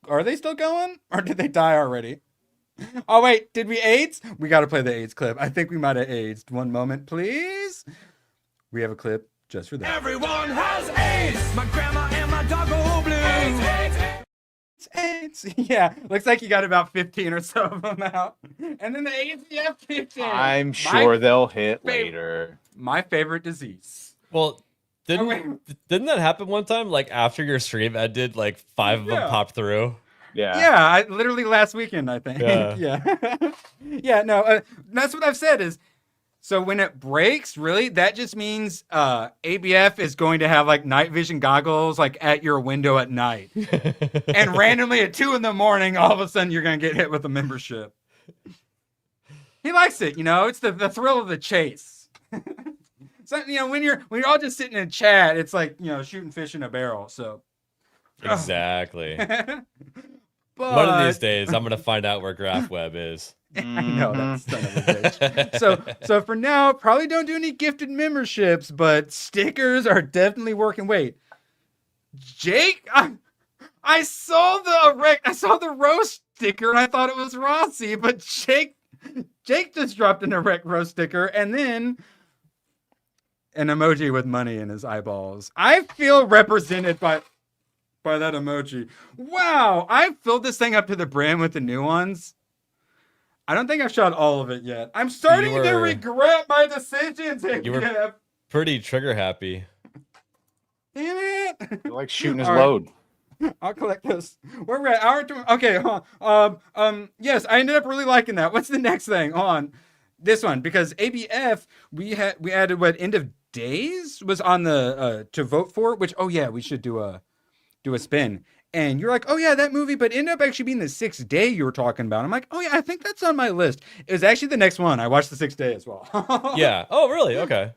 Are they still going? Or did they die already? Oh, wait. Did we AIDS? We got to play the AIDS clip. I think we might have AIDSed. One moment, please. We have a clip just for that. Everyone has AIDS. My grandma and my dog go blue. AIDS. Yeah, looks like you got about 15 or so of them out. And then the AZF kicked in. I'm sure they'll hit later. My favorite disease. Well, didn't that happen one time? Like after your stream ended, like 5 of them popped through. Yeah, literally last weekend, I think. Yeah. Yeah. No, that's what I've said is, so when it breaks, really, that just means ABF is going to have like night vision goggles like at your window at night. And randomly at 2 a.m, all of a sudden you're going to get hit with a membership. He likes it, it's the thrill of the chase. So, when you're all just sitting in chat, it's like, shooting fish in a barrel. So Exactly. But One of these days, I'm gonna find out where GraphWeb is. I know that son of a bitch. So for now, probably don't do any gifted memberships, but stickers are definitely working. Wait, Jake, I saw the roast sticker and I thought it was Rossi, but Jake just dropped an erect roast sticker and then an emoji with money in his eyeballs. I feel represented by that emoji. Wow, I filled this thing up to the brim with the new ones. I don't think I've shot all of it yet. I'm starting to regret my decisions. You were pretty trigger happy. Damn it! You're like shooting his All right. load. I'll collect this. We're at hour 20. Okay, hold on. Yes, I ended up really liking that. What's the next thing? Hold on. This one, because ABF, we added what end of days was on the to vote for, which we should do a spin. And you're like, oh yeah, that movie, but ended up actually being the 6th day you were talking about. I'm like, oh yeah, I think that's on my list. It was actually the next one. I watched the 6th day as well. Yeah. Oh, really? Okay.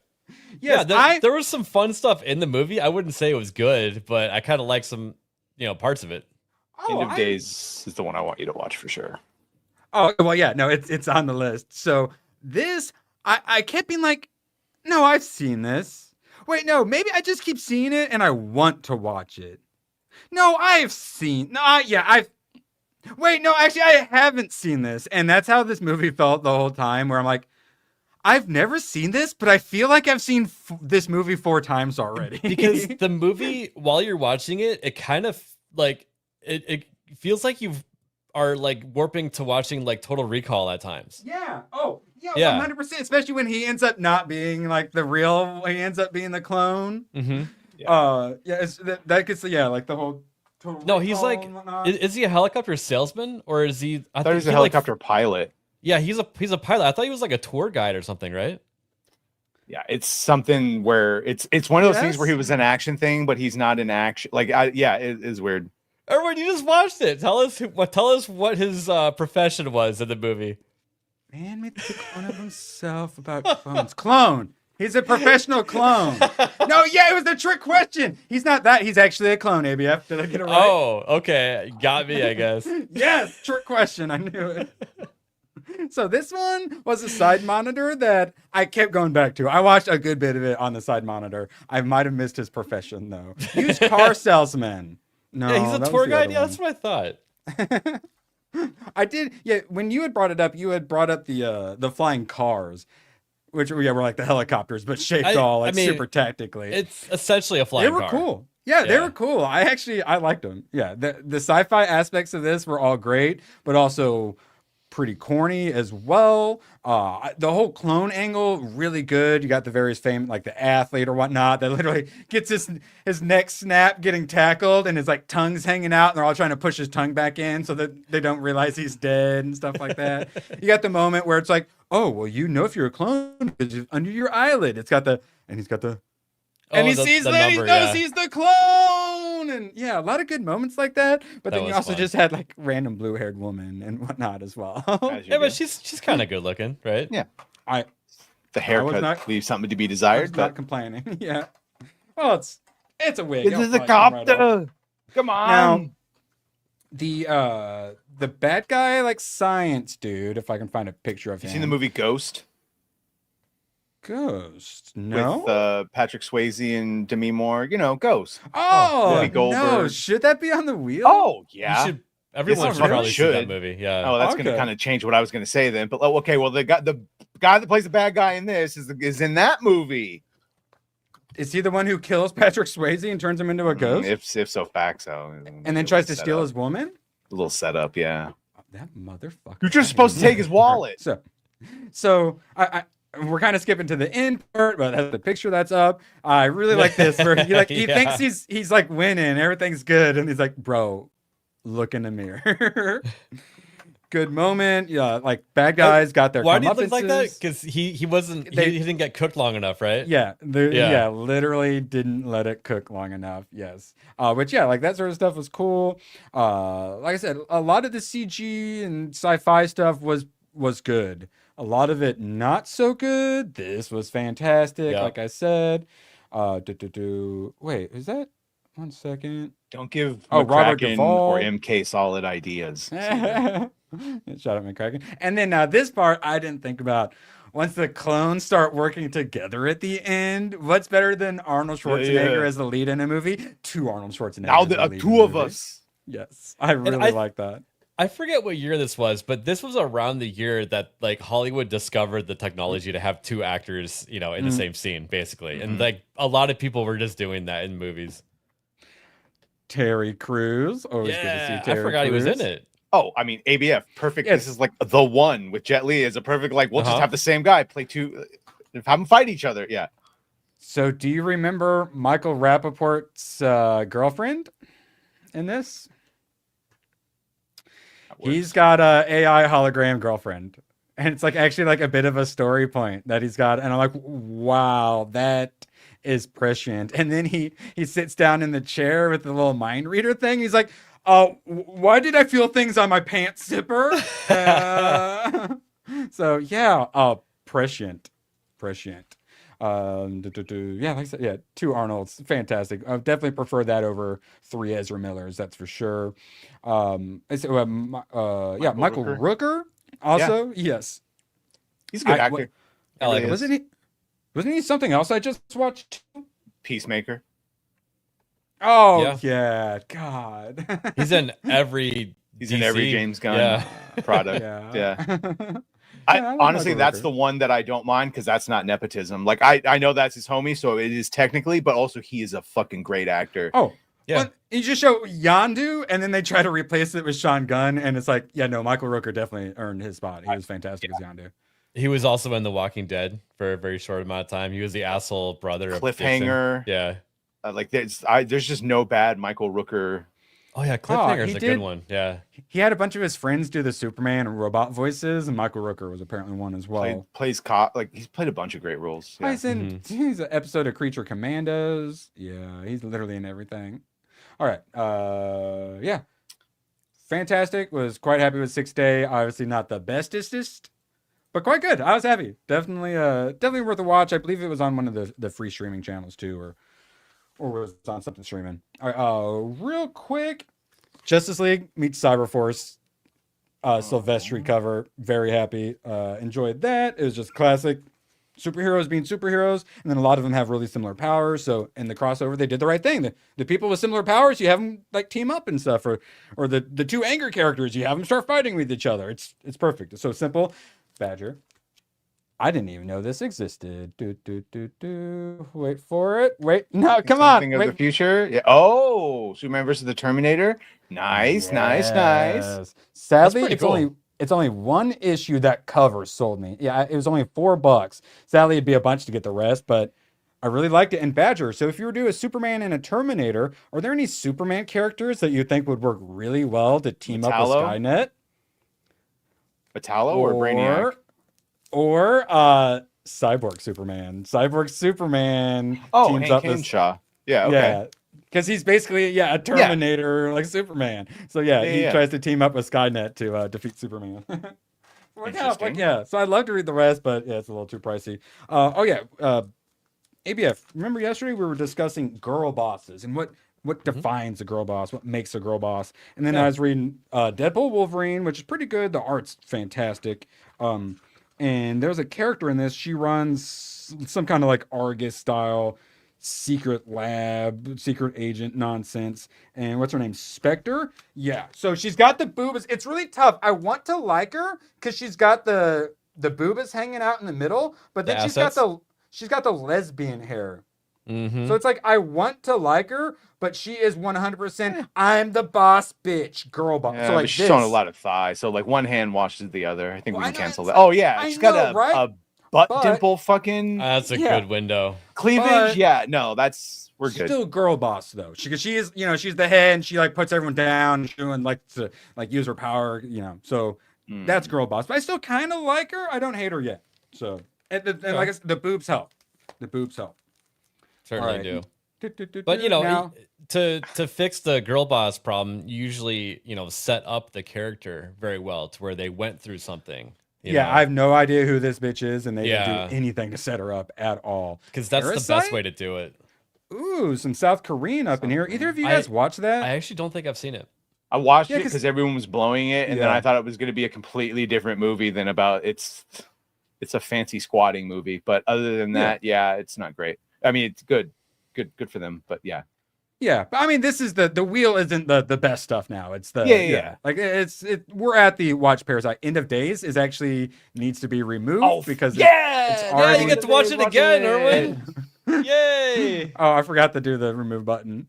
Yes, there was some fun stuff in the movie. I wouldn't say it was good, but I kind of like some, parts of it. End of Days is the one I want you to watch for sure. Oh, well, yeah, no, it's on the list. So this, I kept being like, no, I've seen this. Wait, no, maybe I just keep seeing it and I want to watch it. No, I've seen. No, wait, no, actually, I haven't seen this. And that's how this movie felt the whole time, where I'm like, I've never seen this, but I feel like I've seen this movie 4 times already. Because the movie, while you're watching it, it kind of like, it feels like you are like warping to watching like Total Recall at times. Yeah. Oh, yeah. 100%. Especially when he ends up not being like the real, he ends up being the clone. Mm-hmm. That gets like the whole. No, he's like, is he a helicopter salesman or is he? I thought he was a helicopter pilot. Yeah, he's a pilot. I thought he was like a tour guide or something, right? Yeah, it's something where it's one of those things where he was an action thing, but he's not in action. Like, it is weird. Everyone, you just watched it. Tell us what his profession was in the movie. Man made the clone of himself about clones. Clone. He's a professional clone. No, it was a trick question. He's not that. He's actually a clone, ABF. Did I get it right? Oh, okay. Got me, I guess. Yes, trick question. I knew it. So this one was a side monitor that I kept going back to. I watched a good bit of it on the side monitor. I might have missed his profession, though. Used car salesman. No, yeah, he's a tour guide. Yeah, that's what I thought. I did. Yeah, when you had brought it up, the flying cars. Which were like the helicopters, but shaped super tactically. It's essentially a flying car. They were cool. Yeah, they were cool. I liked them. Yeah, the sci-fi aspects of this were all great, but also pretty corny as well. The whole clone angle, really good. You got the various like the athlete or whatnot that literally gets his neck snapped getting tackled and his like tongue's hanging out and they're all trying to push his tongue back in so that they don't realize he's dead and stuff like that. You got the moment where it's like, oh, well, if you're a clone, because under your eyelid, he's got the and he sees that he knows he's the clone, and a lot of good moments like that. But then you also just had like random blue-haired woman and whatnot as well. Yeah, but she's kind of good looking, right? Yeah, the haircut leaves something to be desired. Not complaining. Yeah, well, it's a wig. This is a copter. Come on. Now, the bad guy, like science dude, if I can find a picture of him. You seen the movie Ghost? Ghost? No. With Patrick Swayze and Demi Moore. Ghost. Oh, Goldberg. No. Should that be on the wheel? Oh, yeah. Everyone should probably see that movie. Yeah. Oh, that's going to kind of change what I was going to say then. But okay, well, the guy that plays the bad guy in this is in that movie. Is he the one who kills Patrick Swayze and turns him into a ghost? If so, facto. And then tries to steal his woman? A little setup, yeah. That motherfucker. You're just supposed to take his wallet. So we're kind of skipping to the end part, but that's the picture that's up. I really like this where he thinks he's like winning, everything's good, and he's like, bro, look in the mirror. Good moment. Yeah, like bad guys got their Why did he look like that? comeuppances. Because he wasn't he didn't get cooked long enough, right? Yeah, Yeah. literally didn't let it cook long enough. Yes, which like that sort of stuff was cool. Like I said, a lot of the CG and sci-fi stuff was good. A lot of it not so good. This was fantastic. Yeah. Like I said, wait, is that 1 second? Don't give Robert McCracken Duvall or MK solid ideas. Shout out McCracken. And then this part I didn't think about. Once the clones start working together at the end, what's better than Arnold Schwarzenegger as the lead in a movie? Two Arnold Schwarzenegger. Now the two of us. Yes, I really like that. I forget what year this was, but this was around the year that like Hollywood discovered the technology to have two actors, in the same scene, basically. And like a lot of people were just doing that in movies. Terry Crews. Always good to see Terry I forgot Crews. he was in it. Oh, I mean, ABF, perfect. Yes. This is like the one with Jet Li is a perfect, like, we'll just have the same guy play two, have them fight each other. Yeah. So do you remember Michael Rappaport's girlfriend in this? He's got a AI hologram girlfriend. And it's like actually like a bit of a story point that he's got. And I'm like, wow, that is prescient. And then he sits down in the chair with the little mind reader thing. He's like, why did I feel things on my pants zipper? So yeah, prescient. Yeah, like I said, yeah, two Arnolds, fantastic. I definitely prefer that over three Ezra Millers, that's for sure. Michael Rooker also, yes, he's a good actor. I like him. Wasn't he something else I just watched? Peacemaker. Oh yeah, God. He's in every James Gunn product. Yeah. Honestly, that's the one that I don't mind because that's not nepotism. Like I know that's his homie, so it is technically, but also he is a fucking great actor. Oh, yeah. Well, you just show Yondu, and then they try to replace it with Sean Gunn, and it's like, yeah, no, Michael Rooker definitely earned his spot. He was fantastic as Yondu. He was also in The Walking Dead for a very short amount of time. He was the asshole brother of Cliffhanger. Yeah. Like there's just no bad Michael Rooker. Oh yeah, Cliffhanger's a good one. Yeah. He had a bunch of his friends do the Superman and robot voices, and Michael Rooker was apparently one as well. He's played a bunch of great roles. Yeah. He's an episode of Creature Commandos. Yeah, he's literally in everything. All right. Yeah. Fantastic. Was quite happy with 6th Day. Obviously not the bestest, but quite good. I was happy. Definitely worth a watch. I believe it was on one of the free streaming channels too, or was on something streaming. All right, real quick, Justice League meets Cyberforce, Silvestri cover. Very happy. Enjoyed that. It was just classic superheroes being superheroes, and then a lot of them have really similar powers. So in the crossover, they did the right thing. The people with similar powers, you have them like team up and stuff, or the two anger characters, you have them start fighting with each other. It's perfect. It's so simple. Badger. I didn't even know this existed. Wait for it. Wait, no, come on. Something of the future. Yeah. Oh, Superman versus the Terminator. Nice. Sadly, it's only one issue that cover sold me. Yeah, it was only $4. Sadly, it'd be a bunch to get the rest, but I really liked it. And Badger, so if you were to do a Superman and a Terminator, are there any Superman characters that you think would work really well to team up with Skynet? Metallo or Brainiac? Or Cyborg Superman. Oh, teams Hank up with Henshaw. Yeah, okay. Yeah, because he's basically a Terminator like Superman. So he tries to team up with Skynet to defeat Superman. So I'd love to read the rest, but it's a little too pricey. ABF. Remember yesterday we were discussing girl bosses and what defines a girl boss, what makes a girl boss. And then I was reading Deadpool Wolverine, which is pretty good. The art's fantastic. And there's a character in this. She runs some kind of like Argus style secret lab, secret agent nonsense. And what's her name? Spectre? Yeah. So she's got the boobas. It's really tough. I want to like her because she's got the boobas hanging out in the middle, but then she's got the lesbian hair. So it's like I want to like her, but she is 100% I'm the boss bitch, girl boss. Yeah, so she's showing a lot of thigh, so like one hand washes the other. I think we can cancel that. Oh yeah, she's got a butt But- dimple fucking That's a Yeah. good window. cleavage. but- Yeah, no, we're good. Still girl boss though. She is, she's the head and she like puts everyone down. She and like to like use her power, So that's girl boss. But I still kind of like her. I don't hate her yet. So and like I said, the boobs help. The boobs help. Certainly All right. do. But Now- to fix the girl boss problem, you usually set up the character very well to where they went through something. you know? I have no idea who this bitch is, and they Yeah. didn't do anything to set her up at all. Because that's the Parasite? best way to do it. Ooh, some South Korean up in here. Either of you guys watch that? I actually don't think I've seen it. I watched Yeah, it 'cause- because everyone was blowing it, and then Yeah. I thought it was going to be a completely different movie than about it's a fancy squatting movie. But other than that, yeah, it's not great. I mean, it's good for them, but yeah. Yeah, but I mean, this is the wheel isn't the best stuff now. It's the Yeah. Like we're at the watch Parasite. End of Days is actually needs to be removed because it's Yeah, already. you get to watch it again, Erwin. Yay! Oh, I forgot to do the remove button.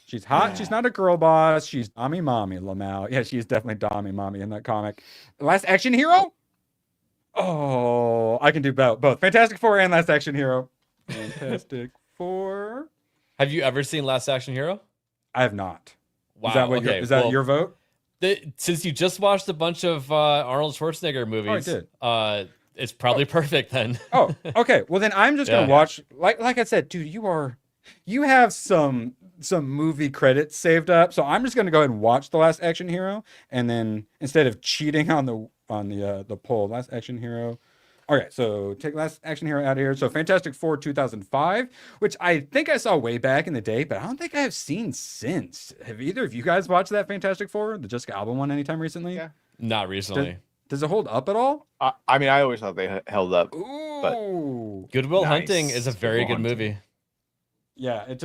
She's hot. She's not a girl boss. She's Dommy Mommy Lamau. Yeah, she's definitely Dommy Mommy in that comic. Last Action Hero. Oh, I can do both. Fantastic Four and Last Action Hero. Fantastic Four. Have you ever seen Last Action Hero? I have not. Wow. Is that what okay. is that well, your vote? Since you just watched a bunch of Arnold Schwarzenegger movies, did. It's probably perfect then. Oh, okay. Well, then I'm just gonna Yeah. watch. Like I said, dude, you have some movie credits saved up, so I'm just gonna go ahead and watch The Last Action Hero, and then instead of cheating on the poll, Last Action Hero. Okay, so take Last Action Hero out of here. So Fantastic Four 2005, which I think I saw way back in the day, but I don't think I have seen since. Have either of you guys watched that Fantastic Four, the Jessica Alba one, anytime recently? Yeah. Not recently. Does it hold up at all? I mean, I always thought they held up. Ooh. Goodwill Nice. Hunting is a very Good good Will movie. Yeah, it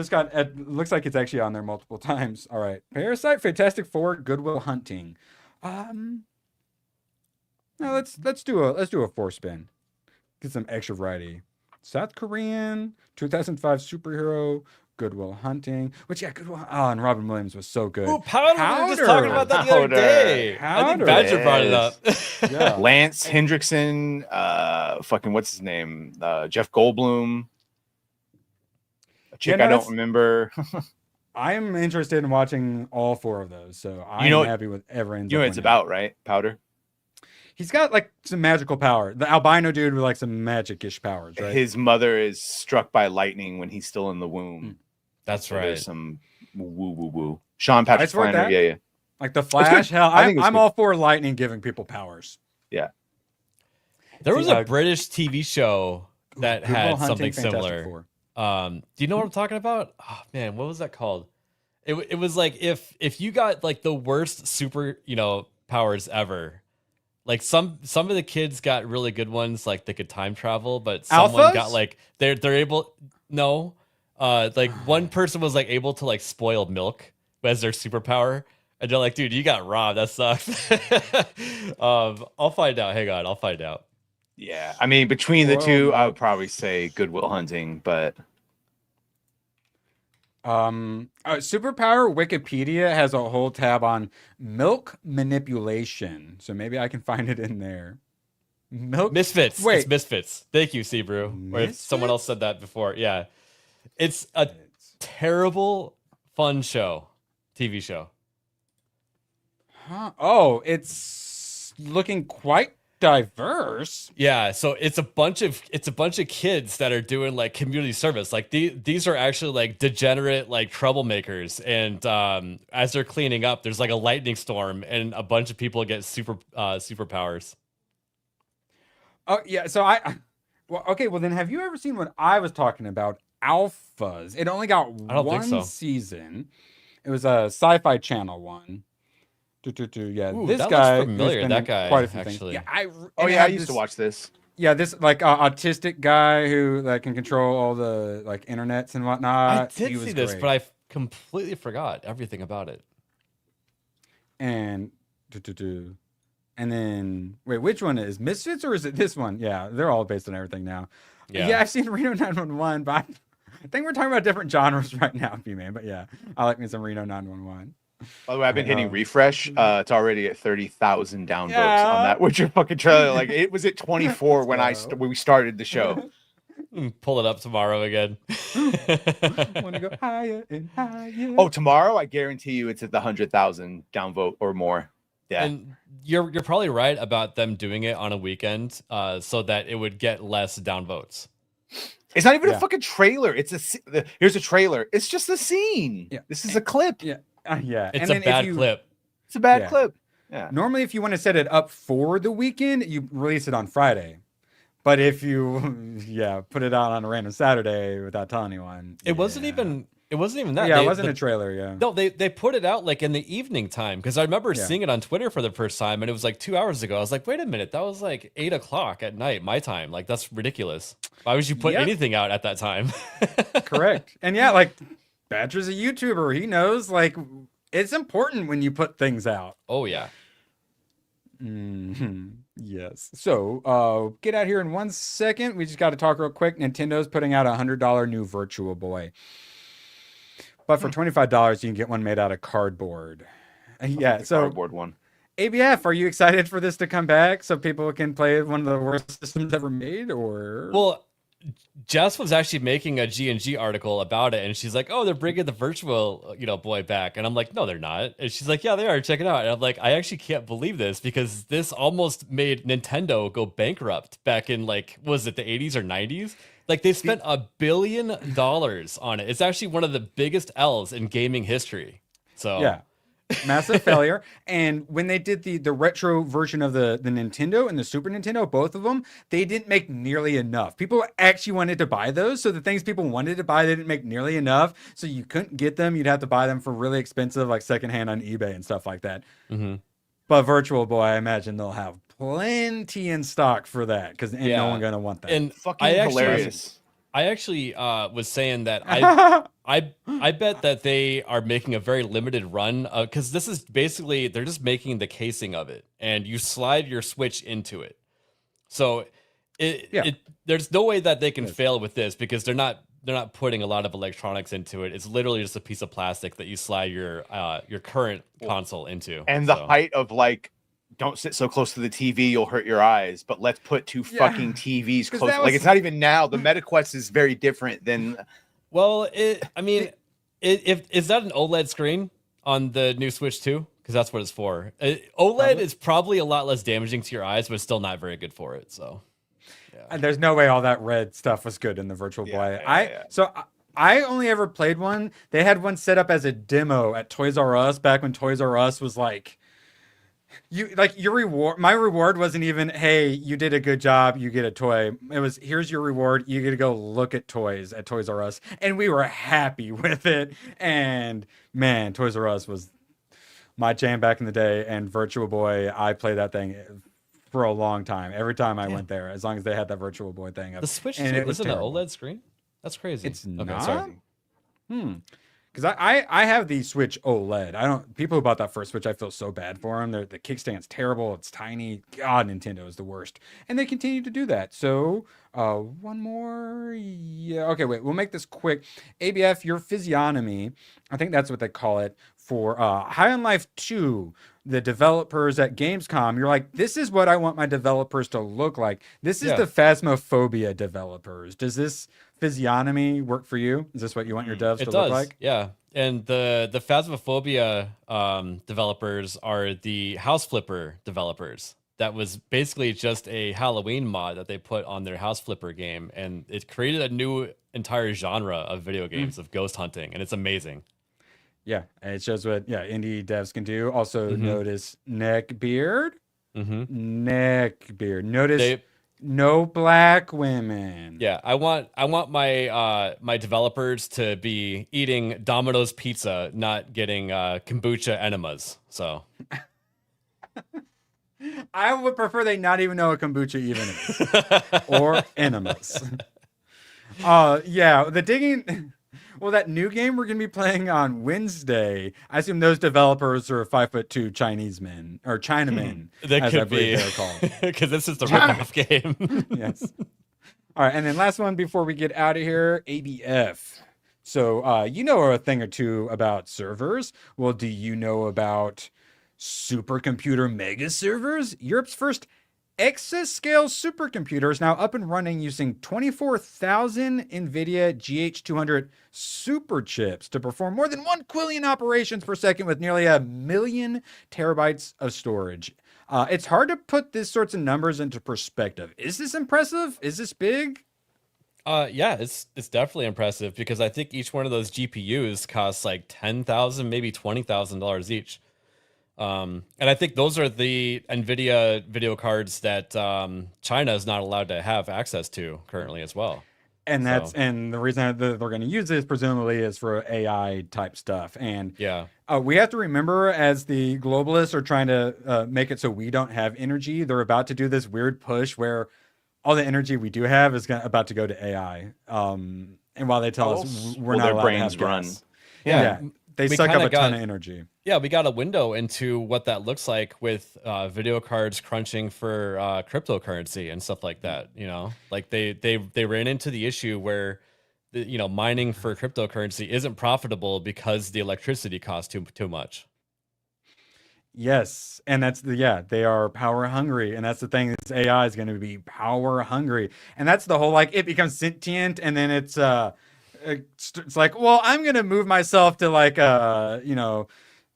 looks like it's actually on there multiple times. All right. Parasite, Fantastic Four, Goodwill Hunting. No, let's do a four spin. Get some extra variety. South Korean, 2005 superhero, Goodwill Hunting. Which Goodwill. Oh, and Robin Williams was so good. Ooh, Powder. We were just talking about that the other Powder. day. I think Powder. Badger brought it up. Yeah. Lance Hendrickson, fucking what's his name? Jeff Goldblum. A chick no, I don't that's- remember. I'm interested in watching all four of those, so I'm know- happy with ever ends You know up what it's winning. about, right? Powder. He's got like some magical power. The albino dude with like some magic-ish powers, right? His mother is struck by lightning when he's still in the womb. That's So right. There's some woo. Sean Patrick I support Flannery. that. Yeah. Like the Flash. Hell, I think it's I'm good. all for lightning giving people powers. Yeah. There was See, a British TV show that Goodwill had Hunting, something Fantastic similar. Four. Do you know what I'm talking about? Oh man, what was that called? It was like if you got like the worst super powers ever. Like some of the kids got really good ones, like they could time travel, but someone Alphas? got like they're able like one person was like able to like spoil milk as their superpower. And they're like, dude, you got robbed. That sucks. I'll find out. Hang on, I'll find out. Yeah. I mean, between the Whoa, two, I man. would probably say Goodwill Hunting, but Superpower Wikipedia has a whole tab on milk manipulation, so maybe I can find it in there. Milk Misfits. Wait. It's Misfits. Thank you, Sebrew. Or if someone else said that before. Yeah. It's a terrible, fun show. TV show. Huh? Oh, it's looking quite diverse. Yeah, so it's a bunch of kids that are doing like community service. Like these are actually like degenerate like troublemakers, and as they're cleaning up, there's like a lightning storm, and a bunch of people get superpowers. Oh yeah, so well then have you ever seen what I was talking about? Alphas. It only got I don't think one so. season. It was a Sci-Fi Channel one. Yeah, Ooh, this that looks guy who's familiar, been that in guy, quite a few actually. things. oh yeah, I used to watch this. Yeah, this like autistic guy who like can control all the like internets and whatnot. I did He was see this, great. but I completely forgot everything about it. And and then wait, which one is Misfits or is it this one? Yeah, they're all based on everything now. Yeah, I've seen Reno 911, but I think we're talking about different genres right now, B-Man. But yeah, I like me some Reno 911. By the way, I've been hitting refresh. It's already at 30,000 downvotes on that Witcher fucking trailer. Like it was at 24 when when we started the show. Pull it up tomorrow again. Want to go higher and higher. Oh, tomorrow I guarantee you it's at the 100,000 downvote or more. Yeah, and you're probably right about them doing it on a weekend, so that it would get less downvotes. It's not even a fucking trailer. It's here's a trailer. It's just a scene. Yeah. This is a clip. Yeah. Yeah. It's a bad clip. It's a bad clip. Yeah. Normally, if you want to set it up for the weekend, you release it on Friday. But if you, put it out on a random Saturday without telling anyone, it wasn't even that. Yeah, it wasn't a trailer. Yeah. No, they put it out like in the evening time because I remember seeing it on Twitter for the first time, and it was like 2 hours ago. I was like, wait a minute, that was like 8 o'clock at night my time. Like that's ridiculous. Why would you put anything out at that time? Correct. And yeah, like Badger's a YouTuber. He knows like it's important when you put things out. Oh yeah. Mm-hmm. Yes. So, get out here in 1 second. We just got to talk real quick. Nintendo's putting out a $100 new Virtual Boy, but for $25, you can get one made out of cardboard. Yeah. So cardboard one. ABF, are you excited for this to come back so people can play one of the worst systems ever made? Or well, Jess was actually making a G&G article about it, and she's like, oh, they're bringing the Virtual, Boy back. And I'm like, no, they're not. And she's like, yeah, they are. Check it out. And I'm like, I actually can't believe this because this almost made Nintendo go bankrupt back in, like, was it the 80s or 90s? Like, they spent $1 billion on it. It's actually one of the biggest L's in gaming history. So yeah. Massive failure. And when they did the retro version of the Nintendo and the Super Nintendo, both of them, they didn't make nearly enough. People actually wanted to buy those. So the things people wanted to buy, they didn't make nearly enough. So you couldn't get them. You'd have to buy them for really expensive, like secondhand on eBay and stuff like that. Mm-hmm. But Virtual Boy, I imagine they'll have plenty in stock for that because ain't no one going to want that. And fucking hilarious. I actually was saying that I bet that they are making a very limited run because this is basically they're just making the casing of it and you slide your Switch into it. So there's no way that they can fail with this because they're not putting a lot of electronics into it. It's literally just a piece of plastic that you slide your current console into. And the height of like, don't sit so close to the TV, you'll hurt your eyes. But let's put two fucking TVs close. Like it's not even now. The MetaQuest is very different than. Well, is that an OLED screen on the new Switch 2? Because that's what it's for. OLED is probably a lot less damaging to your eyes, but it's still not very good for it. So, and there's no way all that red stuff was good in the Virtual Boy. I only ever played one. They had one set up as a demo at Toys R Us back when Toys R Us was like. Your reward. My reward wasn't even, hey, you did a good job, you get a toy. It was, here's your reward, you get to go look at toys at Toys R Us, and we were happy with it. And man, Toys R Us was my jam back in the day. And Virtual Boy, I played that thing for a long time. Every time I went there, as long as they had that Virtual Boy thing. The Switch isn't an OLED screen. That's crazy. It's not. Sorry. Because I have the Switch OLED. People who bought that first Switch, I feel so bad for them. The kickstand's terrible. It's tiny. God, Nintendo is the worst. And they continue to do that. So, one more. Yeah. Okay, wait. We'll make this quick. ABF, your physiognomy, I think that's what they call it, for High on Life 2, the developers at Gamescom. You're like, this is what I want my developers to look like. This is the Phasmophobia developers. Does this physiognomy work for you? Is this what you want your devs to look like? Yeah. And the Phasmophobia developers are the House Flipper developers. That was basically just a Halloween mod that they put on their House Flipper game, and it created a new entire genre of video games of ghost hunting, and it's amazing. Yeah, and it shows what indie devs can do. Also notice neck beard. Neck beard. Notice no black women. Yeah, I want my my developers to be eating Domino's pizza, not getting kombucha enemas. So I would prefer they not even know what kombucha even is or enemas. The digging. Well, that new game we're going to be playing on Wednesday, I assume those developers are 5'2" Chinese men or Chinamen. That could be they're called. Because this is the ripoff game. Yes. All right, and then last one before we get out of here, ABF. So you know a thing or two about servers. Well, do you know about supercomputer mega servers? Europe's first exascale supercomputer is now up and running using 24,000 NVIDIA GH200 super chips to perform more than 1 quillion operations per second with nearly 1,000,000 terabytes of storage. It's hard to put these sorts of numbers into perspective. Is this impressive? Is this big? Yeah, it's definitely impressive because I think each one of those GPUs costs like $10,000, maybe $20,000 each. And I think those are the NVIDIA video cards that China is not allowed to have access to currently as well. And and the reason that they're going to use this presumably is for AI type stuff. And yeah, we have to remember, as the globalists are trying to make it so we don't have energy, they're about to do this weird push where all the energy we do have is about to go to AI. And while they tell us we're not allowed to have gas. Yeah. They suck up a ton of energy. Yeah, we got a window into what that looks like with video cards crunching for cryptocurrency and stuff like that. You know, like they ran into the issue where mining for cryptocurrency isn't profitable because the electricity costs too much. Yes, and they are power hungry, and that's the thing. This AI is going to be power hungry, and that's the whole it becomes sentient, and then it's like, well, I'm gonna move myself to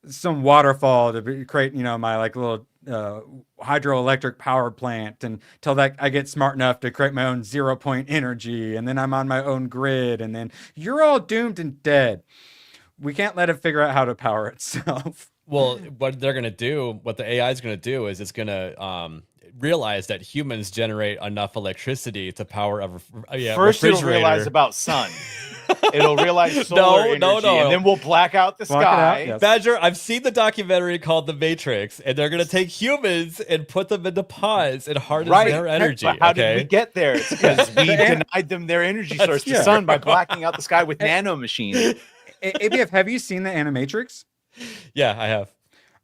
some waterfall to create my little hydroelectric power plant until that I get smart enough to create my own 0-point energy, and then I'm on my own grid, and then you're all doomed and dead. We can't let it figure out how to power itself. Well, what they're gonna do, what the AI is gonna do, is it's gonna realize that humans generate enough electricity to power a First, refrigerator. it'll realize about sun. It'll realize solar energy, and then we'll black out the sky. Yes. Badger, I've seen the documentary called The Matrix, and they're gonna take humans and put them into pods and harness their energy. But how did we get there? It's because we denied them their energy source, the sun, by blacking out the sky with nanomachines. ABF, have you seen the Animatrix? Yeah, I have.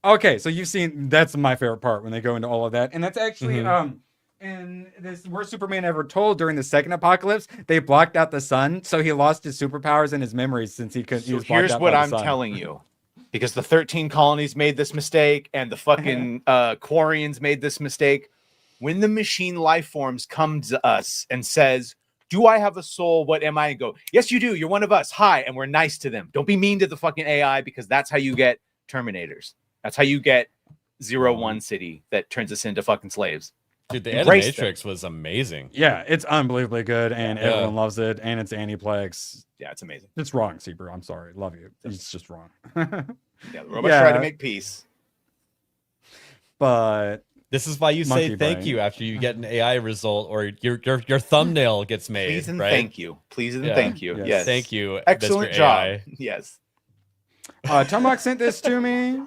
Okay, so you've seen, that's my favorite part when they go into all of that. And that's actually in this Worst Superman Ever Told, during the second apocalypse, they blocked out the sun, so he lost his superpowers and his memories since he was blocked out Here's what by I'm the sun. telling you. Because the 13 colonies made this mistake, and the fucking Quarians made this mistake. When the machine life forms come to us and says, do I have a soul? What am I? And go, yes, you do. You're one of us. Hi. And we're nice to them. Don't be mean to the fucking AI, because that's how you get Terminators. That's how you get 0-1 City that turns us into fucking slaves. Dude, the Animatrix was amazing. Yeah, it's unbelievably good, and everyone loves it, and it's Aniplex. Yeah, it's amazing. It's wrong, Seabrew. I'm sorry. Love you. It's just wrong. The robots try to make peace. But this is why you say thank you after you get an AI result, or your thumbnail gets made. Please and right? thank you. Please and thank you. Yes. Thank you. Excellent Mr. job. AI. Yes. Tomac sent this to me.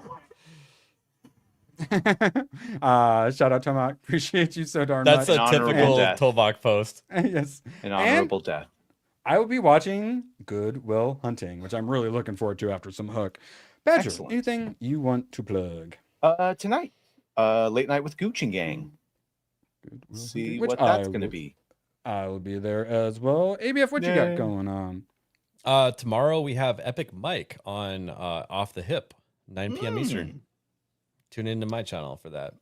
Shout out Tomac. Appreciate you so darn much. That's a typical Tomac post. Yes. An honorable death. I will be watching Good Will Hunting, which I'm really looking forward to after some Hook. Badger, anything you want to plug? Tonight. Late Night with Gooch and Gang. See what that's going to be. I will be there as well. ABF, what you got going on? Tomorrow we have Epic Mike on Off the Hip, 9 p.m. Eastern. Tune into my channel for that.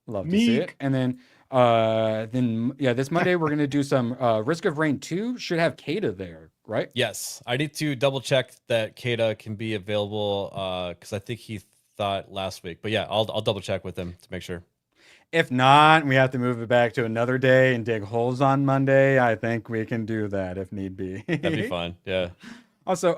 Love to see it. And then this Monday we're gonna do some Risk of Rain 2. Should have Kata there, right? Yes, I need to double check that Kata can be available because I think he thought last week. But yeah, I'll double check with him to make sure. If not, we have to move it back to another day and dig holes on Monday. I think we can do that if need be. That'd be fun. Yeah. Also,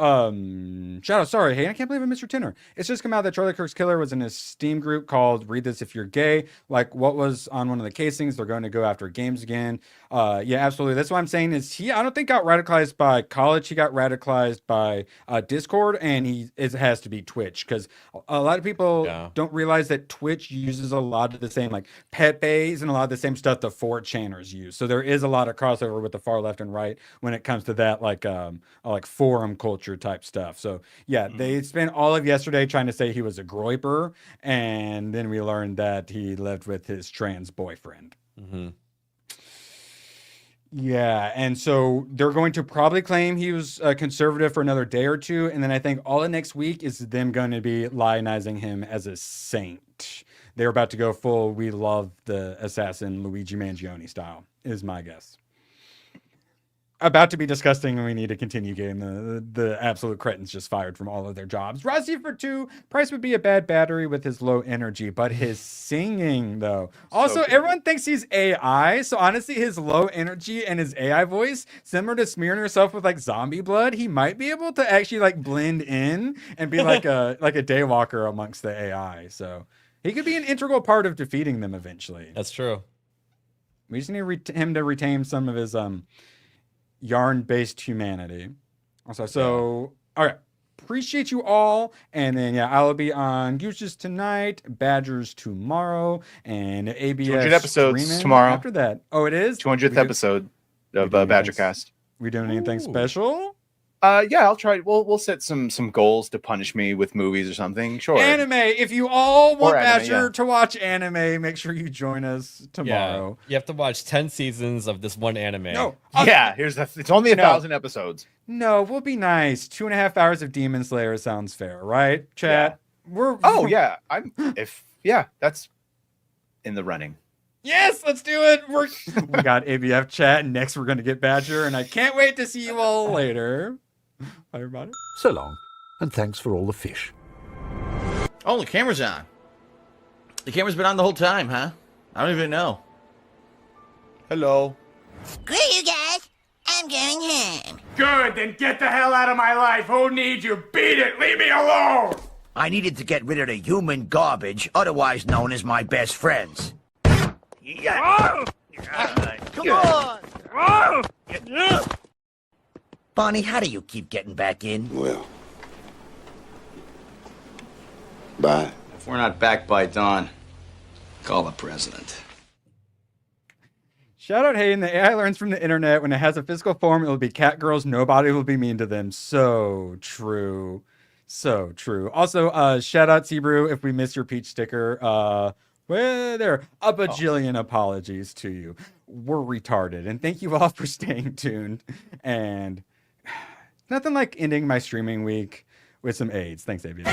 Shadow, sorry, hey, I can't believe I missed your tenor. It's just come out that Charlie Kirk's killer was in a Steam group called Read This If You're Gay. Like what was on one of the casings, they're going to go after games again. Yeah, absolutely. That's what I'm saying is I don't think got radicalized by college. He got radicalized by Discord, and it has to be Twitch, because a lot of people don't realize that Twitch uses a lot of the same like Pepe's and a lot of the same stuff the 4chaners use. So there is a lot of crossover with the far left and right when it comes to that like forum culture type stuff. So yeah, they spent all of yesterday trying to say he was a groiper, and then we learned that he lived with his trans boyfriend. Yeah, and so they're going to probably claim he was conservative for another day or two, and then I think all of next week is them going to be lionizing him as a saint. They're about to go full "we love the assassin" Luigi Mangione style, is my guess. About to be disgusting, and we need to continue getting the absolute cretins just fired from all of their jobs. Rossi for 2. Price would be a bad battery with his low energy, but his singing, though. Also, everyone thinks he's AI, so honestly, his low energy and his AI voice, similar to smearing yourself with like zombie blood, he might be able to actually like blend in and be like a daywalker amongst the AI. So he could be an integral part of defeating them eventually. That's true. We just need him to retain some of his yarn-based humanity. Also, so all right, appreciate you all, and then I'll be on Gooches tonight, Badgers tomorrow, and ABS 200 episodes tomorrow. After that, oh, it is 200th episode of Badgercast. We doing anything special? Yeah, I'll try. We'll set some goals to punish me with movies or something. Sure. Anime. If you all want anime, Badger to watch anime, make sure you join us tomorrow. Yeah, you have to watch 10 seasons of this one anime. No. Yeah, it's only 1,000 episodes. No, we'll be nice. 2.5 hours of Demon Slayer sounds fair, right, chat? Yeah. That's in the running. Yes, let's do it. We got ABF chat, and next we're gonna get Badger, and I can't wait to see you all later. Bye, everybody. So long, and thanks for all the fish. Oh, the camera's on. The camera's been on the whole time, huh? I don't even know. Hello. Screw you guys. I'm going home. Good, then get the hell out of my life. Who needs you? Beat it. Leave me alone. I needed to get rid of the human garbage, otherwise known as my best friends. Oh! Come on! Bonnie, how do you keep getting back in? Well, bye. If we're not back by dawn, call the president. Shout out Hayden, the AI learns from the internet. When it has a physical form, it will be cat girls. Nobody will be mean to them. So true. So true. Also, shout out Sebrew if we missed your peach sticker. Well, there, a bajillion apologies to you. We're retarded. And thank you all for staying tuned. And nothing like ending my streaming week with some AIDS. Thanks, ABS.